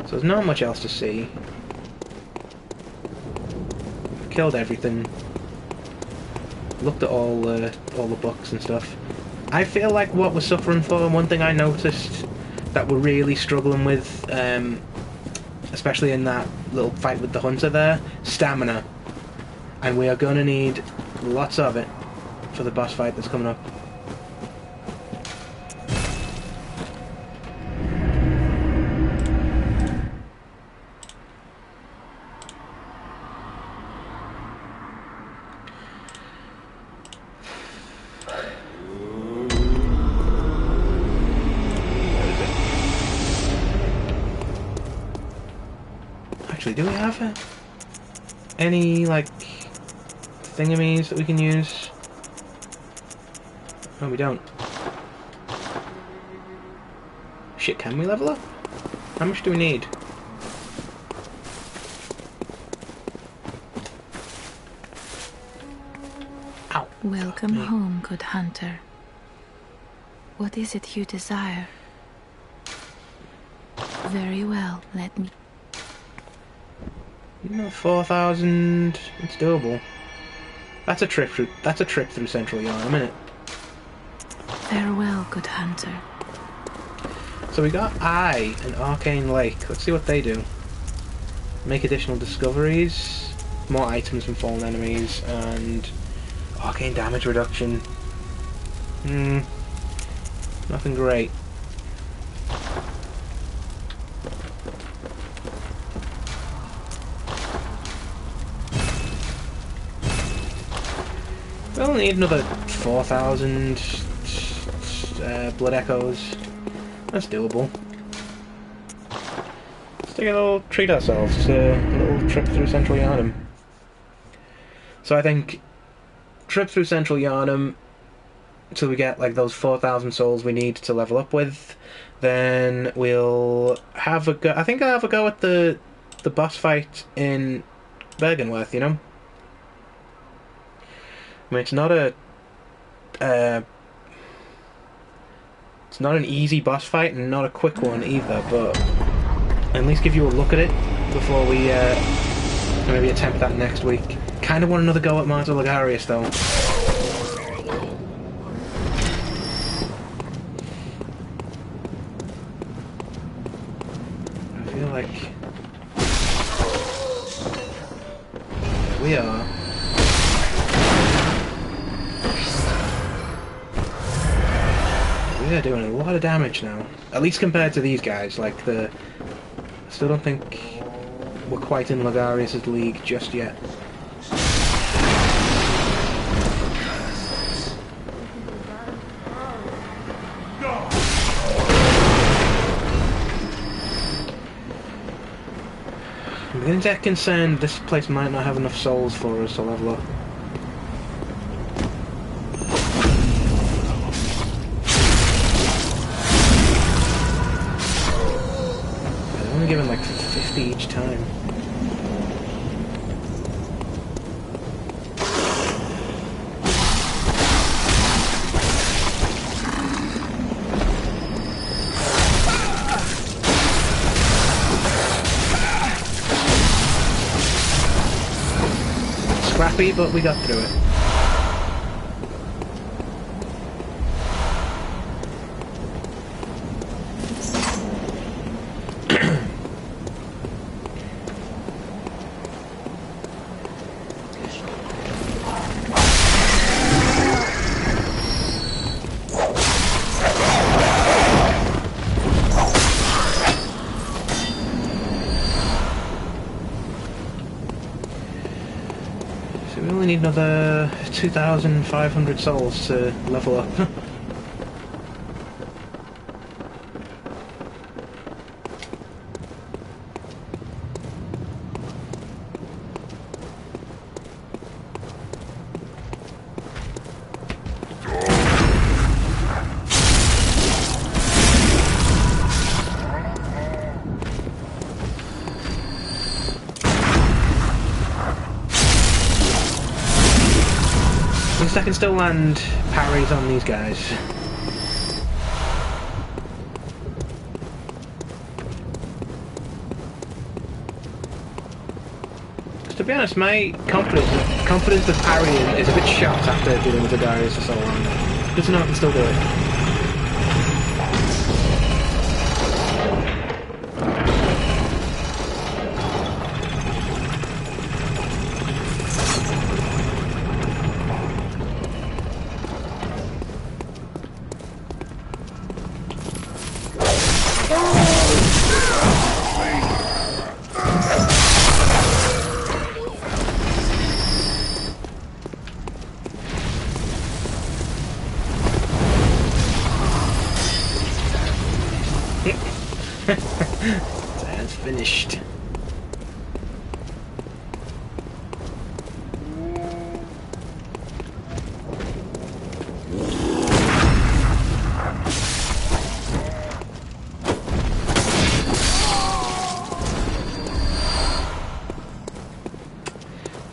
So there's not much else to see. Killed everything. Looked at all the books and stuff. I feel like what we're suffering for, and one thing I noticed that we're really struggling with, especially in that little fight with the hunter there, stamina. And we are going to need lots of it for the boss fight that's coming up. Do we have any, like, thingamies that we can use? No, we don't. Shit, can we level up? How much do we need? Ow. Welcome home, good hunter. What is it you desire? Very well, let me... 4,000. It's doable. That's a trip through Central Yarnum, isn't it? Farewell, good hunter. So we got Eye and Arcane Lake. Let's see what they do. Make additional discoveries, more items from fallen enemies, and arcane damage reduction. Nothing great. We only need another 4,000 blood echoes. That's doable. Let's take a little treat ourselves to a little trip through Central Yarnum. So I think trip through Central Yarnum till we get like those 4,000 souls we need to level up with. Then we'll have a go. I think I'll have a go at the boss fight in Bergenworth. You know. I mean, it's not an easy boss fight and not a quick one either, but at least give you a look at it before we maybe attempt that next week. Kind of want another go at Martyr Logarius though. I feel like we are. We are doing a lot of damage now. At least compared to these guys. Like I still don't think we're quite in Logarius' league just yet. I'm beginning to get concerned this place might not have enough souls for us to level up. Given like 50 each time. scrappy, but we got through it. We only need another 2,500 souls to level up. I can still land parries on these guys. To be honest, my confidence of parrying is a bit shot after dealing with the Darius for so long. Good to know I can still do it. That's finished.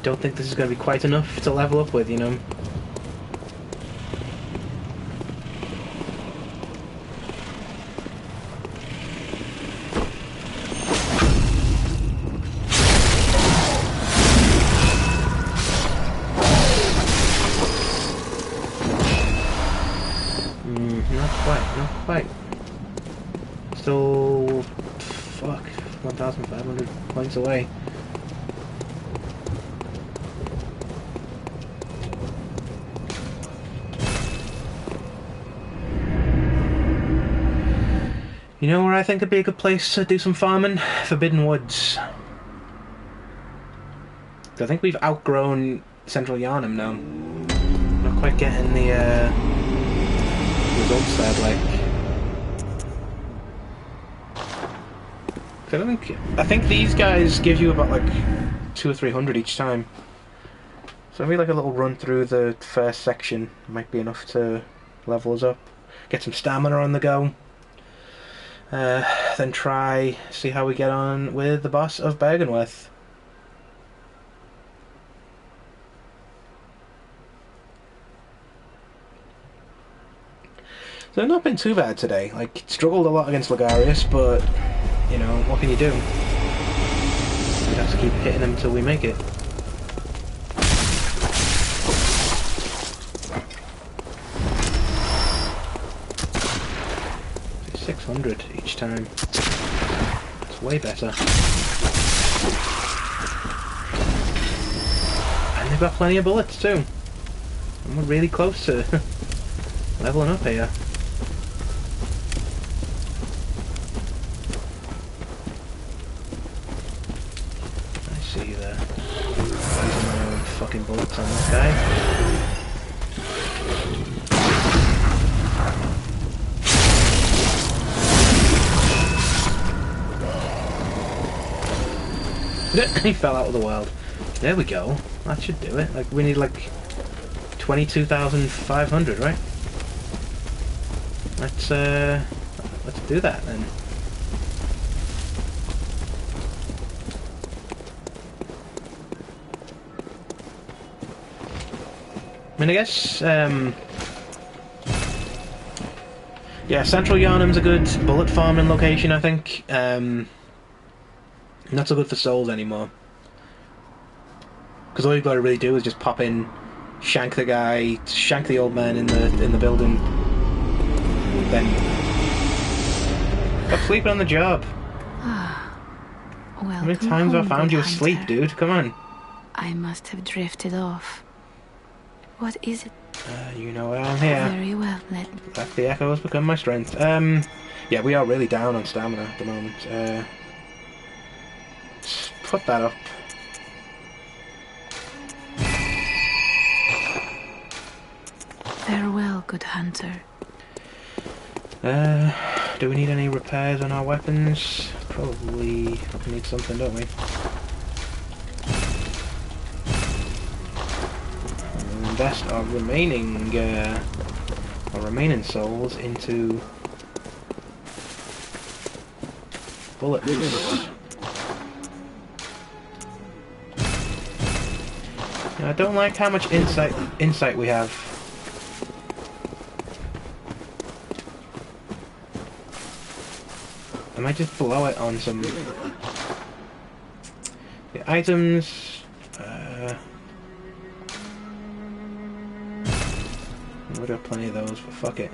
Don't think this is going to be quite enough to level up with, you know. Not quite. Still, fuck, 1,500 points away. You know where I think would be a good place to do some farming? Forbidden Woods. I think we've outgrown Central Yharnam now. Not quite getting the results there, like. I think these guys give you about like 200 or 300 each time. So maybe like a little run through the first section might be enough to level us up. Get some stamina on the go. Then see how we get on with the boss of Bergenworth. So I've not been too bad today. Like, struggled a lot against Ligarius, but you know, what can you do? We have to keep hitting them until we make it. $600 each time. It's way better. And they've got plenty of bullets too. And we're really close to leveling up here. I see you there. Using my own fucking bullets on this guy. He fell out of the world. There we go. That should do it. Like, we need like 22,500, right? Let's do that then. I mean, I guess yeah, Central Yharnam's a good bullet farming location, I think. Not so good for souls anymore. Because all you've got to really do is just pop in, shank the guy, shank the old man in the building, then stop sleeping on the job. Well, How many times have I found you asleep, dude? Come on. I must have drifted off. What is it? You know why I'm here. Very well, let The echo has become my strength. Yeah, we are really down on stamina at the moment. Let's put that up. Farewell, good hunter. Do we need any repairs on our weapons? Probably need something, don't we? We'll invest our remaining souls into bullets. Now, I don't like how much insight we have. I might just blow it on some... The items... We've got plenty of those, but fuck it.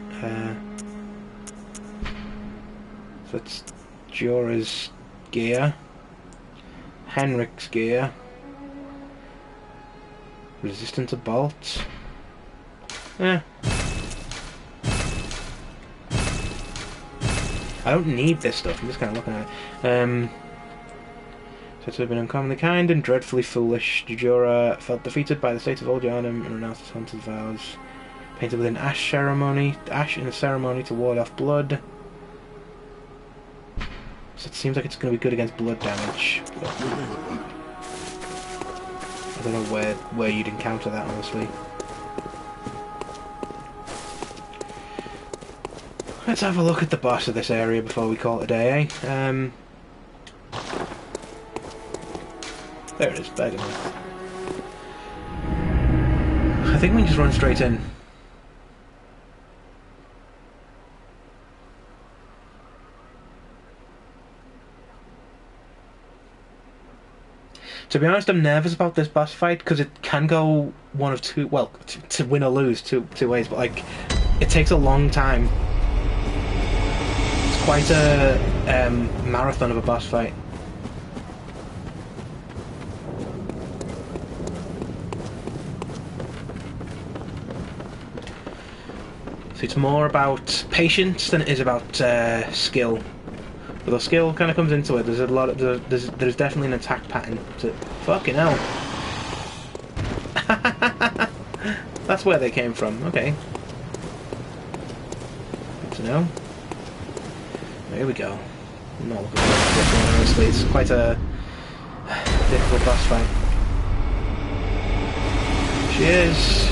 So it's Jorah's gear. Henrik's gear. Resistant to bolts. I don't need this stuff, I'm just kind of looking at it. Said to have been uncommonly kind and dreadfully foolish, Jorah felt defeated by the state of Old Yharnam and renounced his hunter's vows. Painted with an ash in a ceremony to ward off blood. So it seems like it's going to be good against blood damage. But I don't know where you'd encounter that, honestly. Let's have a look at the boss of this area before we call it a day, eh? There it is, better than that. I think we can just run straight in. To be honest, I'm nervous about this boss fight because it can go one of two. Well, to win or lose, two ways. But like, it takes a long time. It's quite a marathon of a boss fight. So it's more about patience than it is about skill. But the skill kind of comes into it. There's a lot of there's definitely an attack pattern. To, fucking hell. That's where they came from. Okay. Good to know. Here we go. I'm not looking forward to this one, honestly. It's quite a difficult boss fight. She is.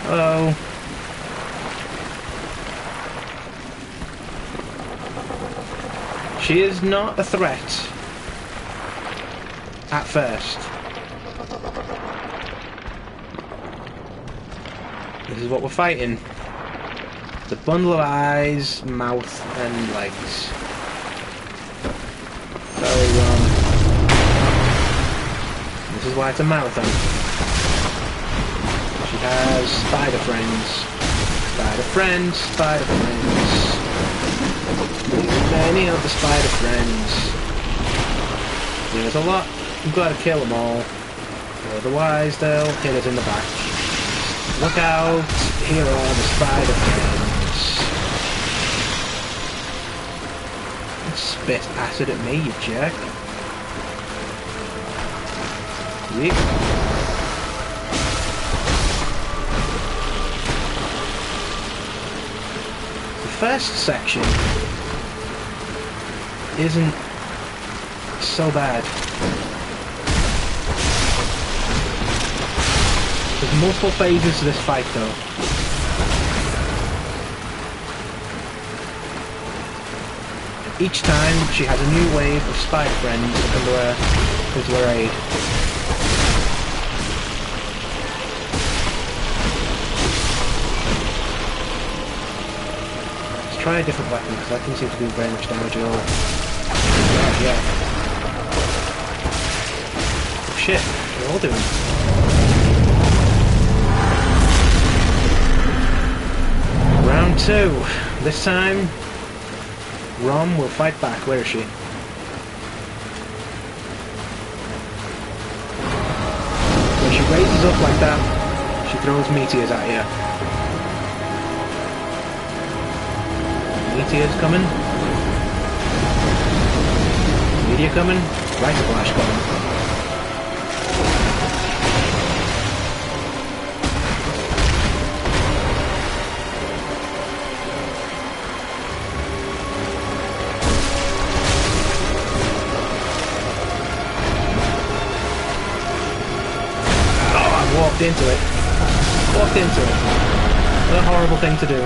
Hello. She is not a threat at first. This is what we're fighting. The bundle of eyes, mouth and legs. Very wrong. This is why it's a marathon. She has spider friends. Spider friends, spider friends. Many of the spider friends. There's a lot. We've got to kill them all. Otherwise they'll hit us in the back. Look out! Here are the spider friends. Spit acid at me, you jerk. Yeet. The first section isn't so bad. There's multiple phases to this fight though. Each time she has a new wave of spider friends that come to her aid. Let's try a different weapon because that doesn't seem to do very much damage at all. Right, yeah. Oh, shit, they're all doing it. Round 2. This time, Rom will fight back. Where is she? When she raises up like that, she throws meteors at you. Meteors coming. Meteor coming. Right splash coming. Walked into it. Walked into it. What a horrible thing to do.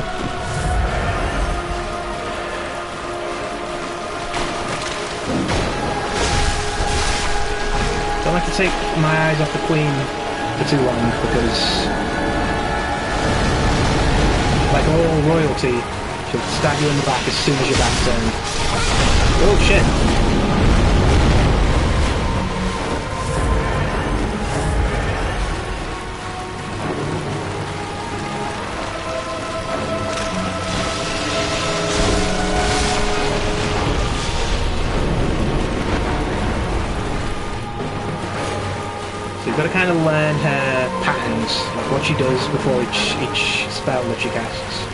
Don't like to take my eyes off the Queen for too long because, like all royalty, she'll stab you in the back as soon as your back's turned. Oh shit! You've got to kind of learn her patterns, like what she does before each spell that she casts.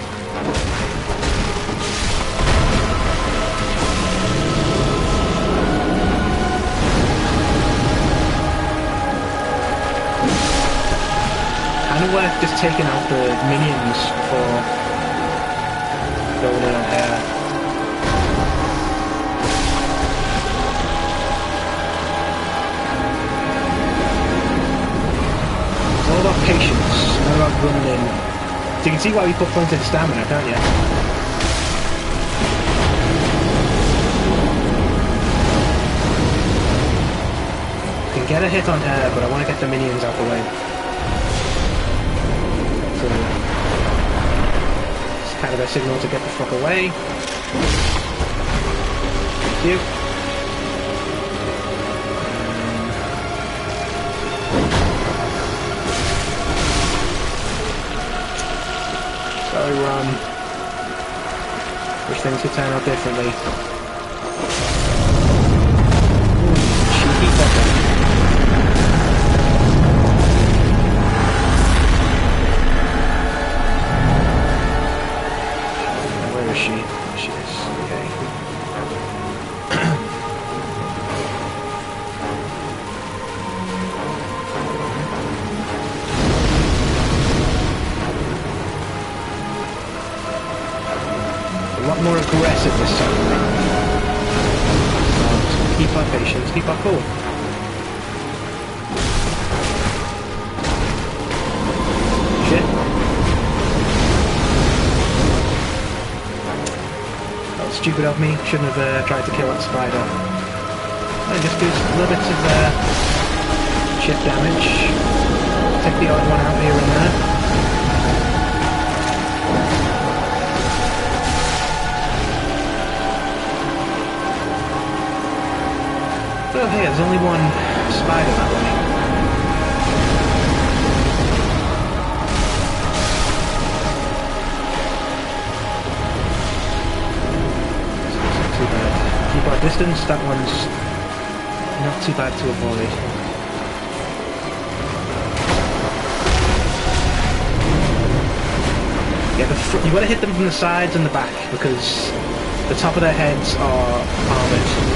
Kind of worth just taking out the minions before going in on her. All about patience, not about running in. So you can see why we put points in stamina, can't you? Can get a hit on her, but I want to get the minions out the way. So it's kind of a signal to get the fuck away. Thank you. Sorry, Ron. Wish things could turn out differently. Cheeky fucker. Where is she? There she is. Okay. A lot more aggressive this time around. So keep our patience, keep our cool. Shit. That was stupid of me. Shouldn't have tried to kill that spider. And just do little bits of chip damage. Take the odd one out here and there. Oh hey, there's only one spider that way. Not too bad. Keep our distance, that one's not too bad to avoid. Yeah, you gotta hit them from the sides and the back because the top of their heads are armoured.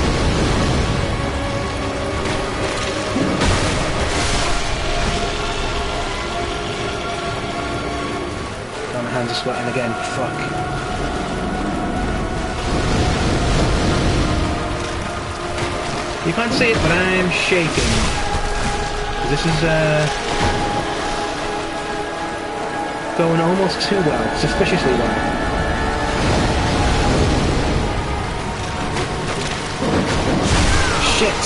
Hands are sweating again, fuck. You can't see it, but I'm shaking. This is going almost too well, suspiciously well. Shit!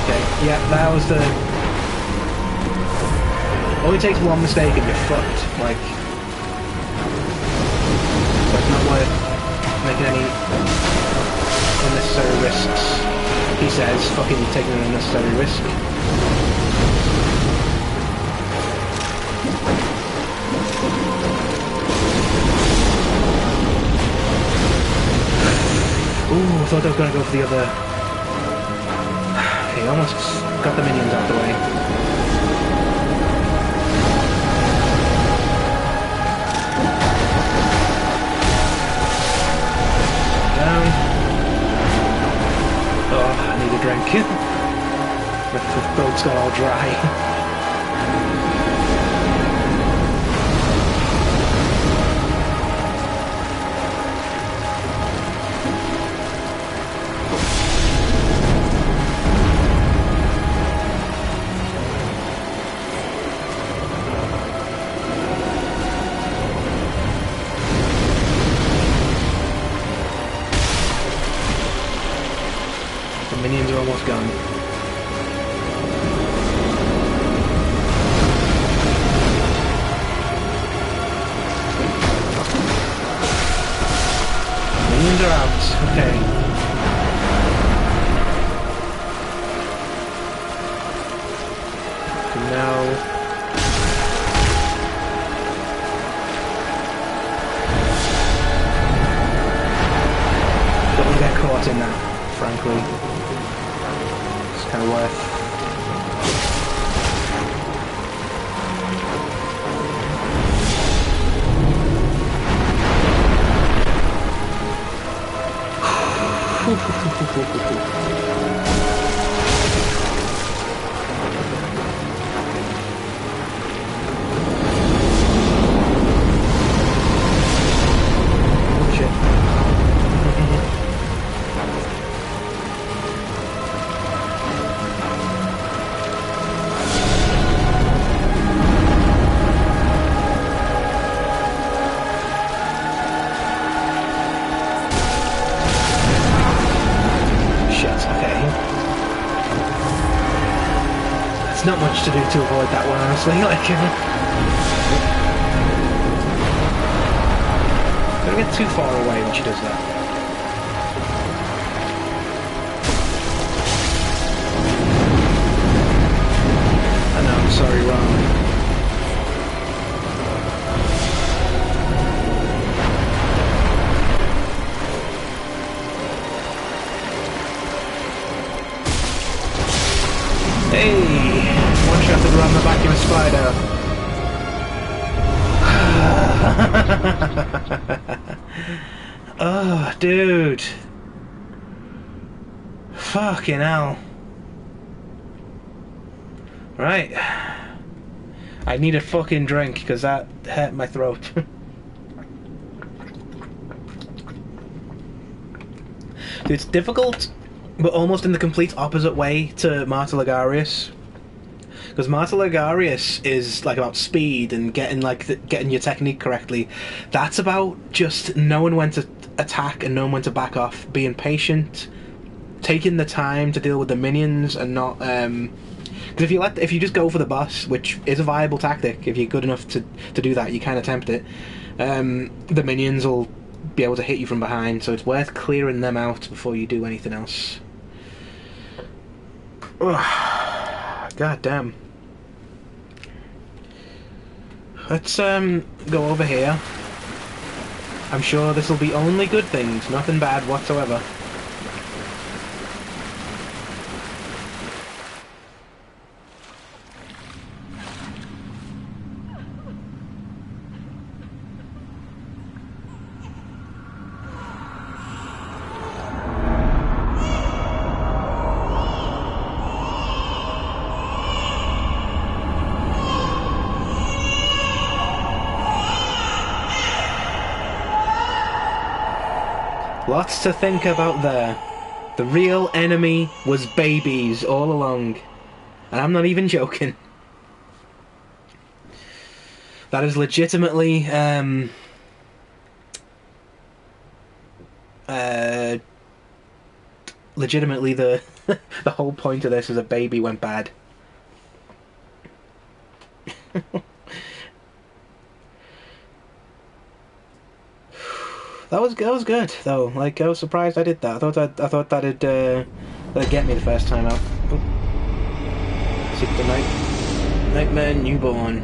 Okay, yeah, that was the... Only takes one mistake and you're fucked, like... It's not worth making any unnecessary risks. says, fucking taking an unnecessary risk. Ooh, I thought I was going to go for the other... Okay, almost got the minions out the way. Down. Oh, I need a drink. My throat's got all dry. Minions are almost gone. Minions are out. Okay. Now... don't get caught in that, frankly. Kind of worth. Not much to do to avoid that one, honestly. Like, don't get too far away when she does that. I know, I'm sorry, wrong. Hey! One shot around the back of a spider. Oh, dude. Fucking hell. Right. I need a fucking drink because that hurt my throat. It's difficult, but almost in the complete opposite way to Martyr Ligarius. Because Martyr Ligarius is like about speed and getting getting your technique correctly. That's about just knowing when to attack and knowing when to back off, being patient, taking the time to deal with the minions and not. Because if you just go for the boss, which is a viable tactic, if you're good enough to do that, you kind of tempt it. The minions will be able to hit you from behind, so it's worth clearing them out before you do anything else. Ugh, God damn. Let's go over here. I'm sure this will be only good things, nothing bad whatsoever. Lots to think about there. The real enemy was babies all along. And I'm not even joking. That is legitimately, legitimately the the whole point of this is a baby went bad. That was good though. Like, I was surprised I did that. I thought that'd They get me the first time out. Oh. Seek the Nightmare Newborn.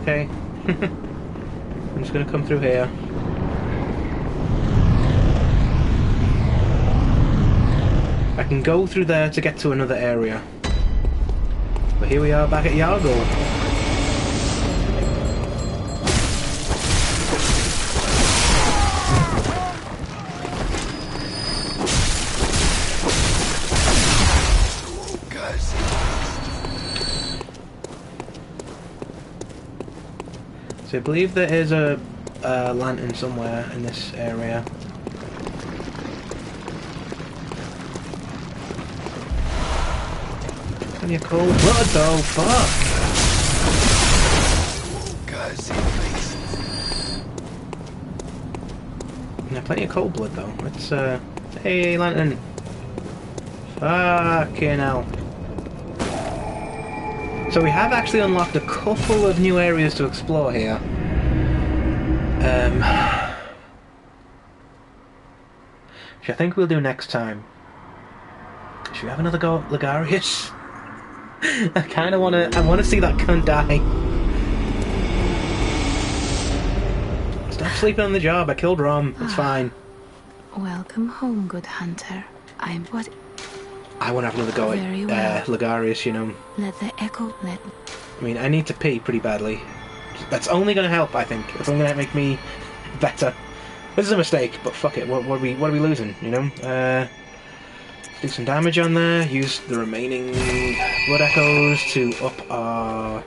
Okay. I'm just gonna come through here. I can go through there to get to another area. But here we are back at Yargle. So I believe there is a lantern somewhere in this area. Plenty of cold blood though, fuck! Yeah, plenty of cold blood though. Let's hey lantern. Fucking hell. So we have actually unlocked a couple of new areas to explore here. Which I think we'll do next time. Should we have another go at Ligarius? I kinda wanna see that cunt die. Stop sleeping on the job, I killed Rom, it's fine. Welcome home, good hunter. I wanna have another go at Ligarius, you know. Let the echo I mean, I need to pee pretty badly. That's only gonna help, I think. It's only gonna make me better. This is a mistake, but fuck it, what are we losing, you know? Do some damage on there, use the remaining blood echoes to up our...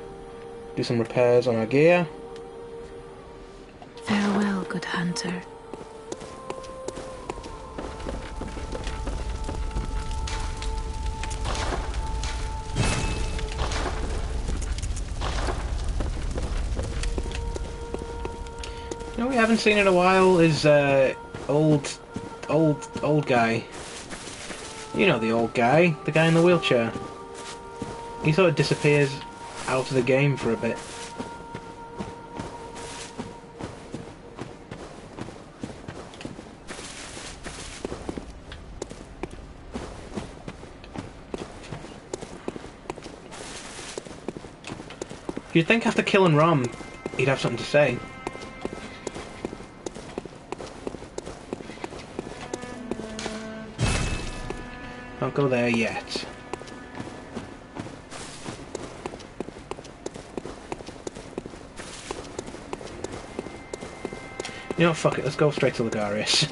do some repairs on our gear. Farewell, good hunter. You know we haven't seen in a while is old guy. You know the old guy, the guy in the wheelchair. He sort of disappears out of the game for a bit. You'd think after killing Rom, he'd have something to say. Don't go there yet. You know what, fuck it, let's go straight to Ligarius.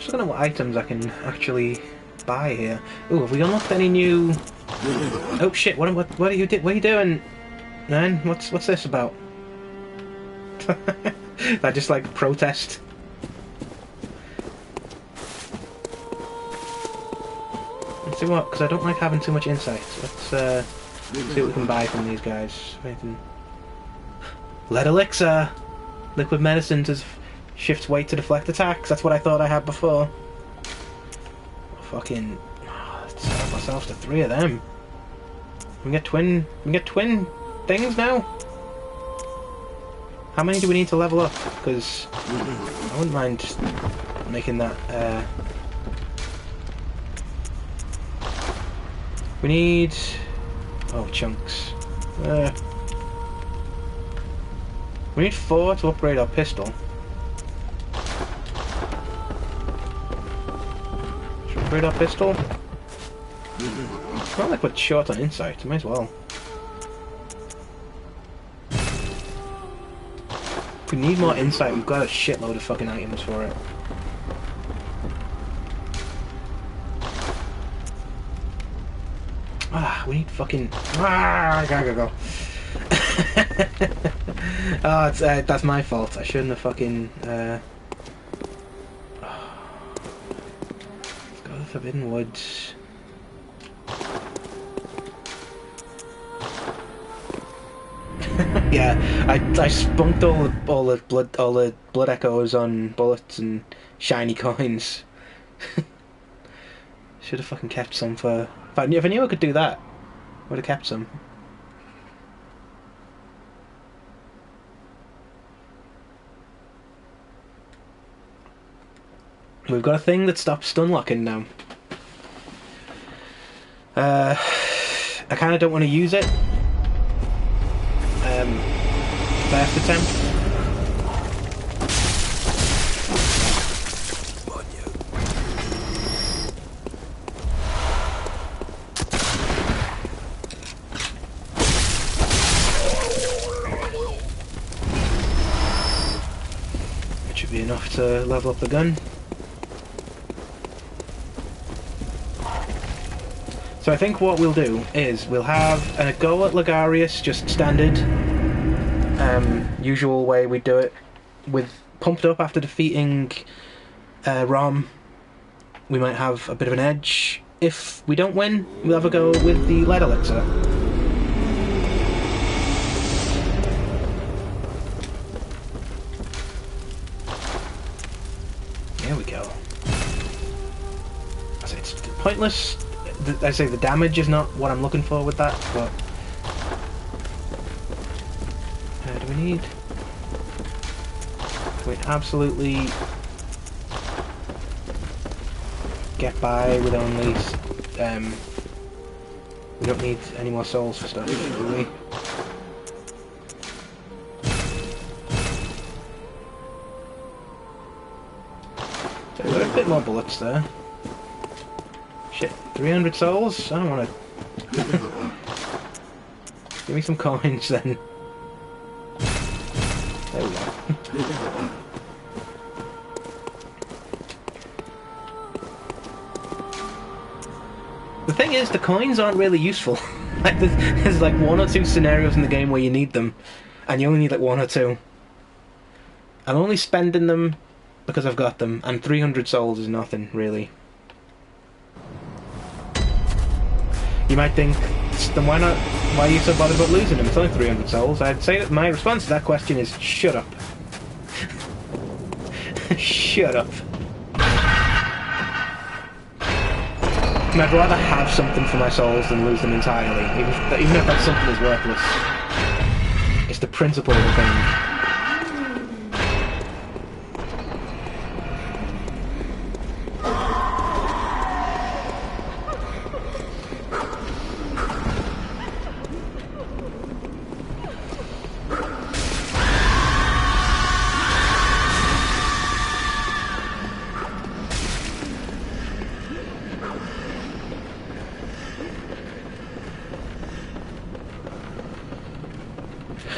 I don't know what items I can actually buy here. Ooh, have we unlocked any new... Oh shit, what are you doing? Man, what's this about? I just like protest. Let's see what, because I don't like having too much insight. Let's see what we can buy from these guys. Anything. Lead elixir! Liquid medicine to shifts weight to deflect attacks. That's what I thought I had before. Fucking... let's set up ourselves to 3 of them. We get twin things now? How many do we need to level up? Because I wouldn't mind just making that, we need... oh, chunks. We need 4 to upgrade our pistol. Should we upgrade our pistol? It's not like we're short on insight, might as well. If we need more insight, we've got a shitload of fucking items for it. Ah, we need fucking... ah, I gotta go. Oh, it's, that's my fault. I shouldn't have fucking... let's go to the Forbidden Woods. Yeah, I spunked all the blood echoes on bullets and shiny coins. Should have fucking kept some for. If I knew I could do that, would have kept some. We've got a thing that stops stun locking now. I kind of don't want to use it. First attempt. It should be enough to level up the gun. So I think what we'll do is we'll have a go at Ligarius, just standard, usual way we do it, with pumped up after defeating Rom. We might have a bit of an edge. If we don't win, we'll have a go with the lead elixir. There we go. It's pointless. I say the damage is not what I'm looking for with that, but do we need? Can we absolutely get by with only? We don't need any more souls for stuff, do we? So we've got a bit more bullets there. Shit, 300 souls? I don't want to... Give me some coins then. There we go. The thing is, the coins aren't really useful. Like there's like one or two scenarios in the game where you need them, and you only need like one or two. I'm only spending them because I've got them, and 300 souls is nothing, really. You might think, then why not? Why are you so bothered about losing them? It's only 300 souls. I'd say that my response to that question is, shut up. Shut up. I'd rather have something for my souls than lose them entirely, even if that something is worthless. It's the principle of the thing.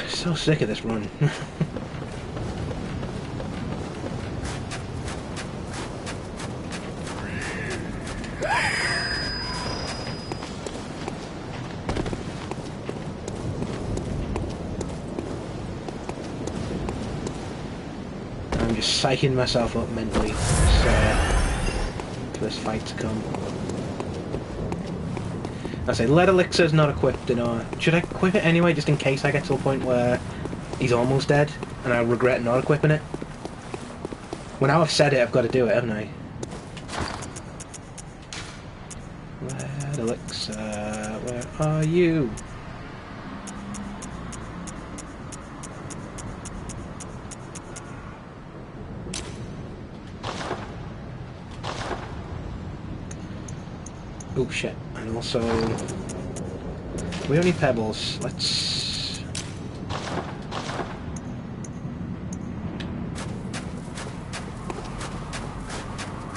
So sick of this run. I'm just psyching myself up mentally for this fight to come. I say lead elixir's not equipped in our... Should I equip it anyway, just in case I get to a point where he's almost dead and I regret not equipping it? Well, now I've said it, I've got to do it, haven't I? Lead elixir, where are you? Oh shit, and also... We don't need pebbles, let's...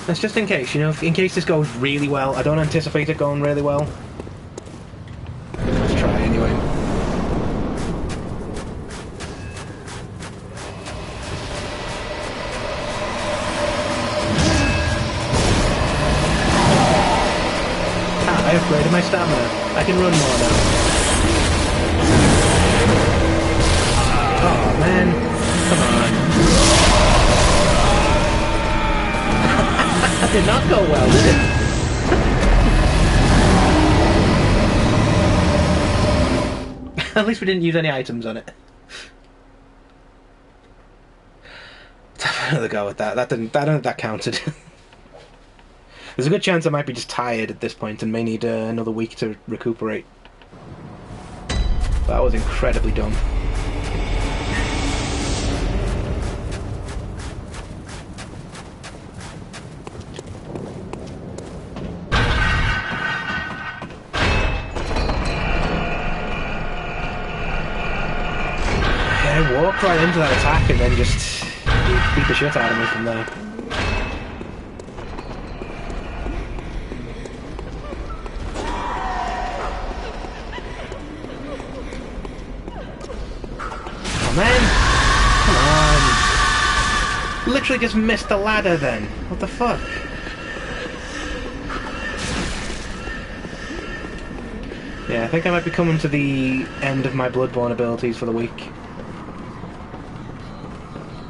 That's just in case, you know, in case this goes really well. I don't anticipate it going really well. Let's try anyway. I upgraded my stamina. I can run more now. Oh man, come on. That did not go well, did it? At least we didn't use any items on it. Another go at that. That counted. There's a good chance I might be just tired at this point and may need another week to recuperate. That was incredibly dumb. Yeah, I walked right into that attack and then just beat the shit out of me from there. Man, come on. Literally just missed the ladder then. What the fuck? Yeah, I think I might be coming to the end of my Bloodborne abilities for the week.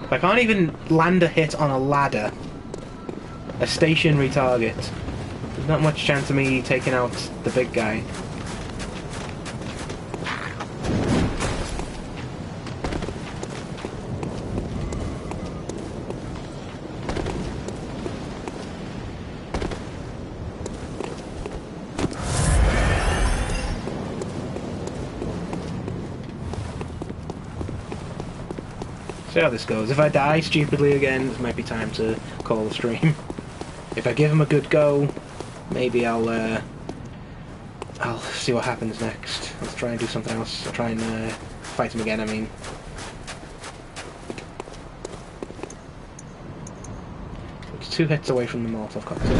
I can't even land a hit on a ladder. A stationary target. There's not much chance of me taking out the big guy. See how this goes. If I die stupidly again, it might be time to call the stream. If I give him a good go, maybe I'll see what happens next. Let's try and do something else. I'll try and fight him again, I mean. It's 2 hits away from the Molotov cocktail.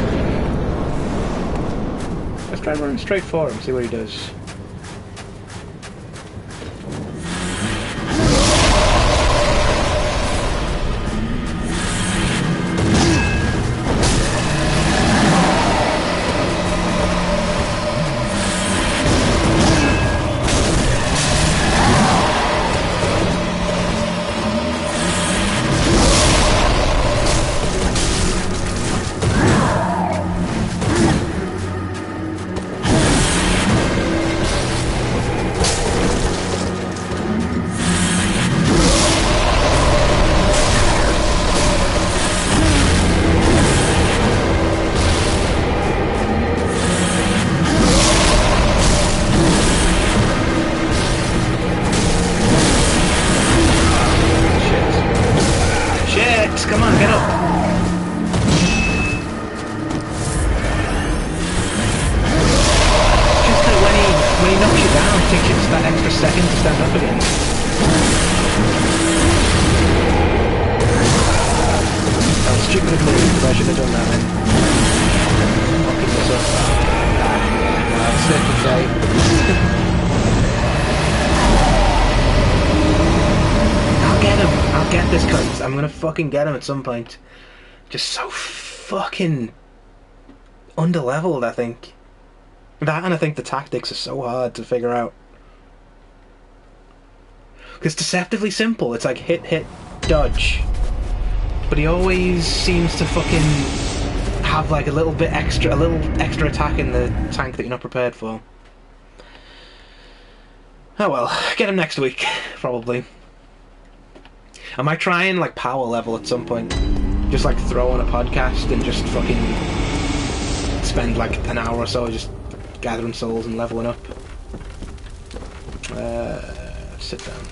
Let's try running straight for him, see what he does. Come on, get up! Just that when he knocks you down, it takes you just that extra second to stand up again. That was stupid of me, because I should have done that then. Fucking this up. That's it for today. I'll get this cunt. I'm gonna fucking get him at some point. Just so fucking underleveled, I think. That, and I think the tactics are so hard to figure out. Because deceptively simple. It's like hit, hit, dodge. But he always seems to fucking have like a little extra attack in the tank that you're not prepared for. Oh well, get him next week, probably. I might try and like power level at some point. Just like throw on a podcast and just fucking spend like an hour or so just gathering souls and leveling up. Sit down.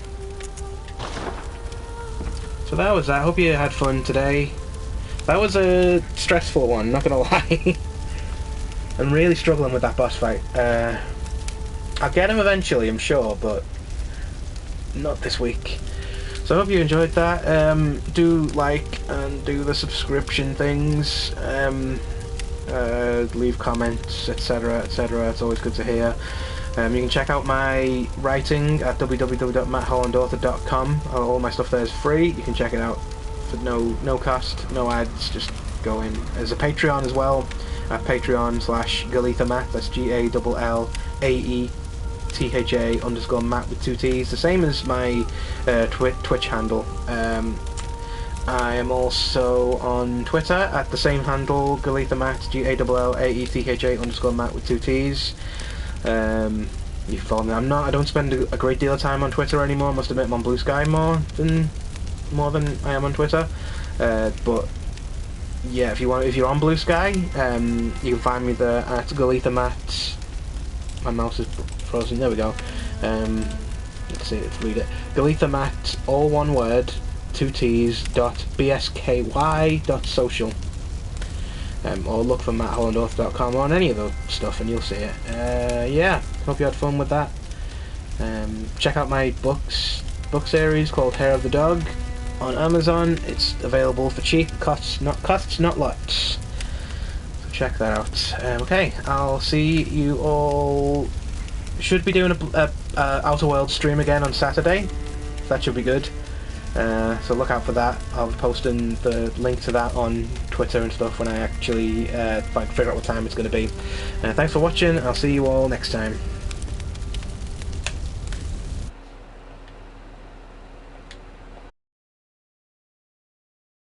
So that was that. I hope you had fun today. That was a stressful one, not gonna lie. I'm really struggling with that boss fight. I'll get him eventually, I'm sure, but not this week. So I hope you enjoyed that. Do like and do the subscription things. Leave comments, etc, etc. It's always good to hear. You can check out my writing at www.matthollandauthor.com. All my stuff there is free. You can check it out for no cost, no ads. Just go in. There's a Patreon as well at patreon.com/GalithaMatt. That's GALLAETHA_Matt with 2 T's. The same as my Twitch handle. I am also on Twitter at the same handle, GalithaMatt, GALLAETHA_Matt with 2 T's. You can follow me. I don't spend a great deal of time on Twitter anymore. I must admit I'm on Blue Sky more than I am on Twitter. But yeah, if you're on Blue Sky, you can find me there at GalithaMat. My mouse is frozen. There we go. Let's see. Let's read it. GalithaMat, all one word, 2 T's. .bsky.social. Or look for MattHollandAuthor.com on any of those stuff, and you'll see it. Yeah, hope you had fun with that. Check out my book series called Hair of the Dog on Amazon. It's available for cheap, costs not lots. So check that out. Okay, I'll see you all. Should be doing a Outer Worlds stream again on Saturday. That should be good. So look out for that. I'll be posting the link to that on Twitter and stuff when I actually figure out what time it's going to be. Thanks for watching. I'll see you all next time.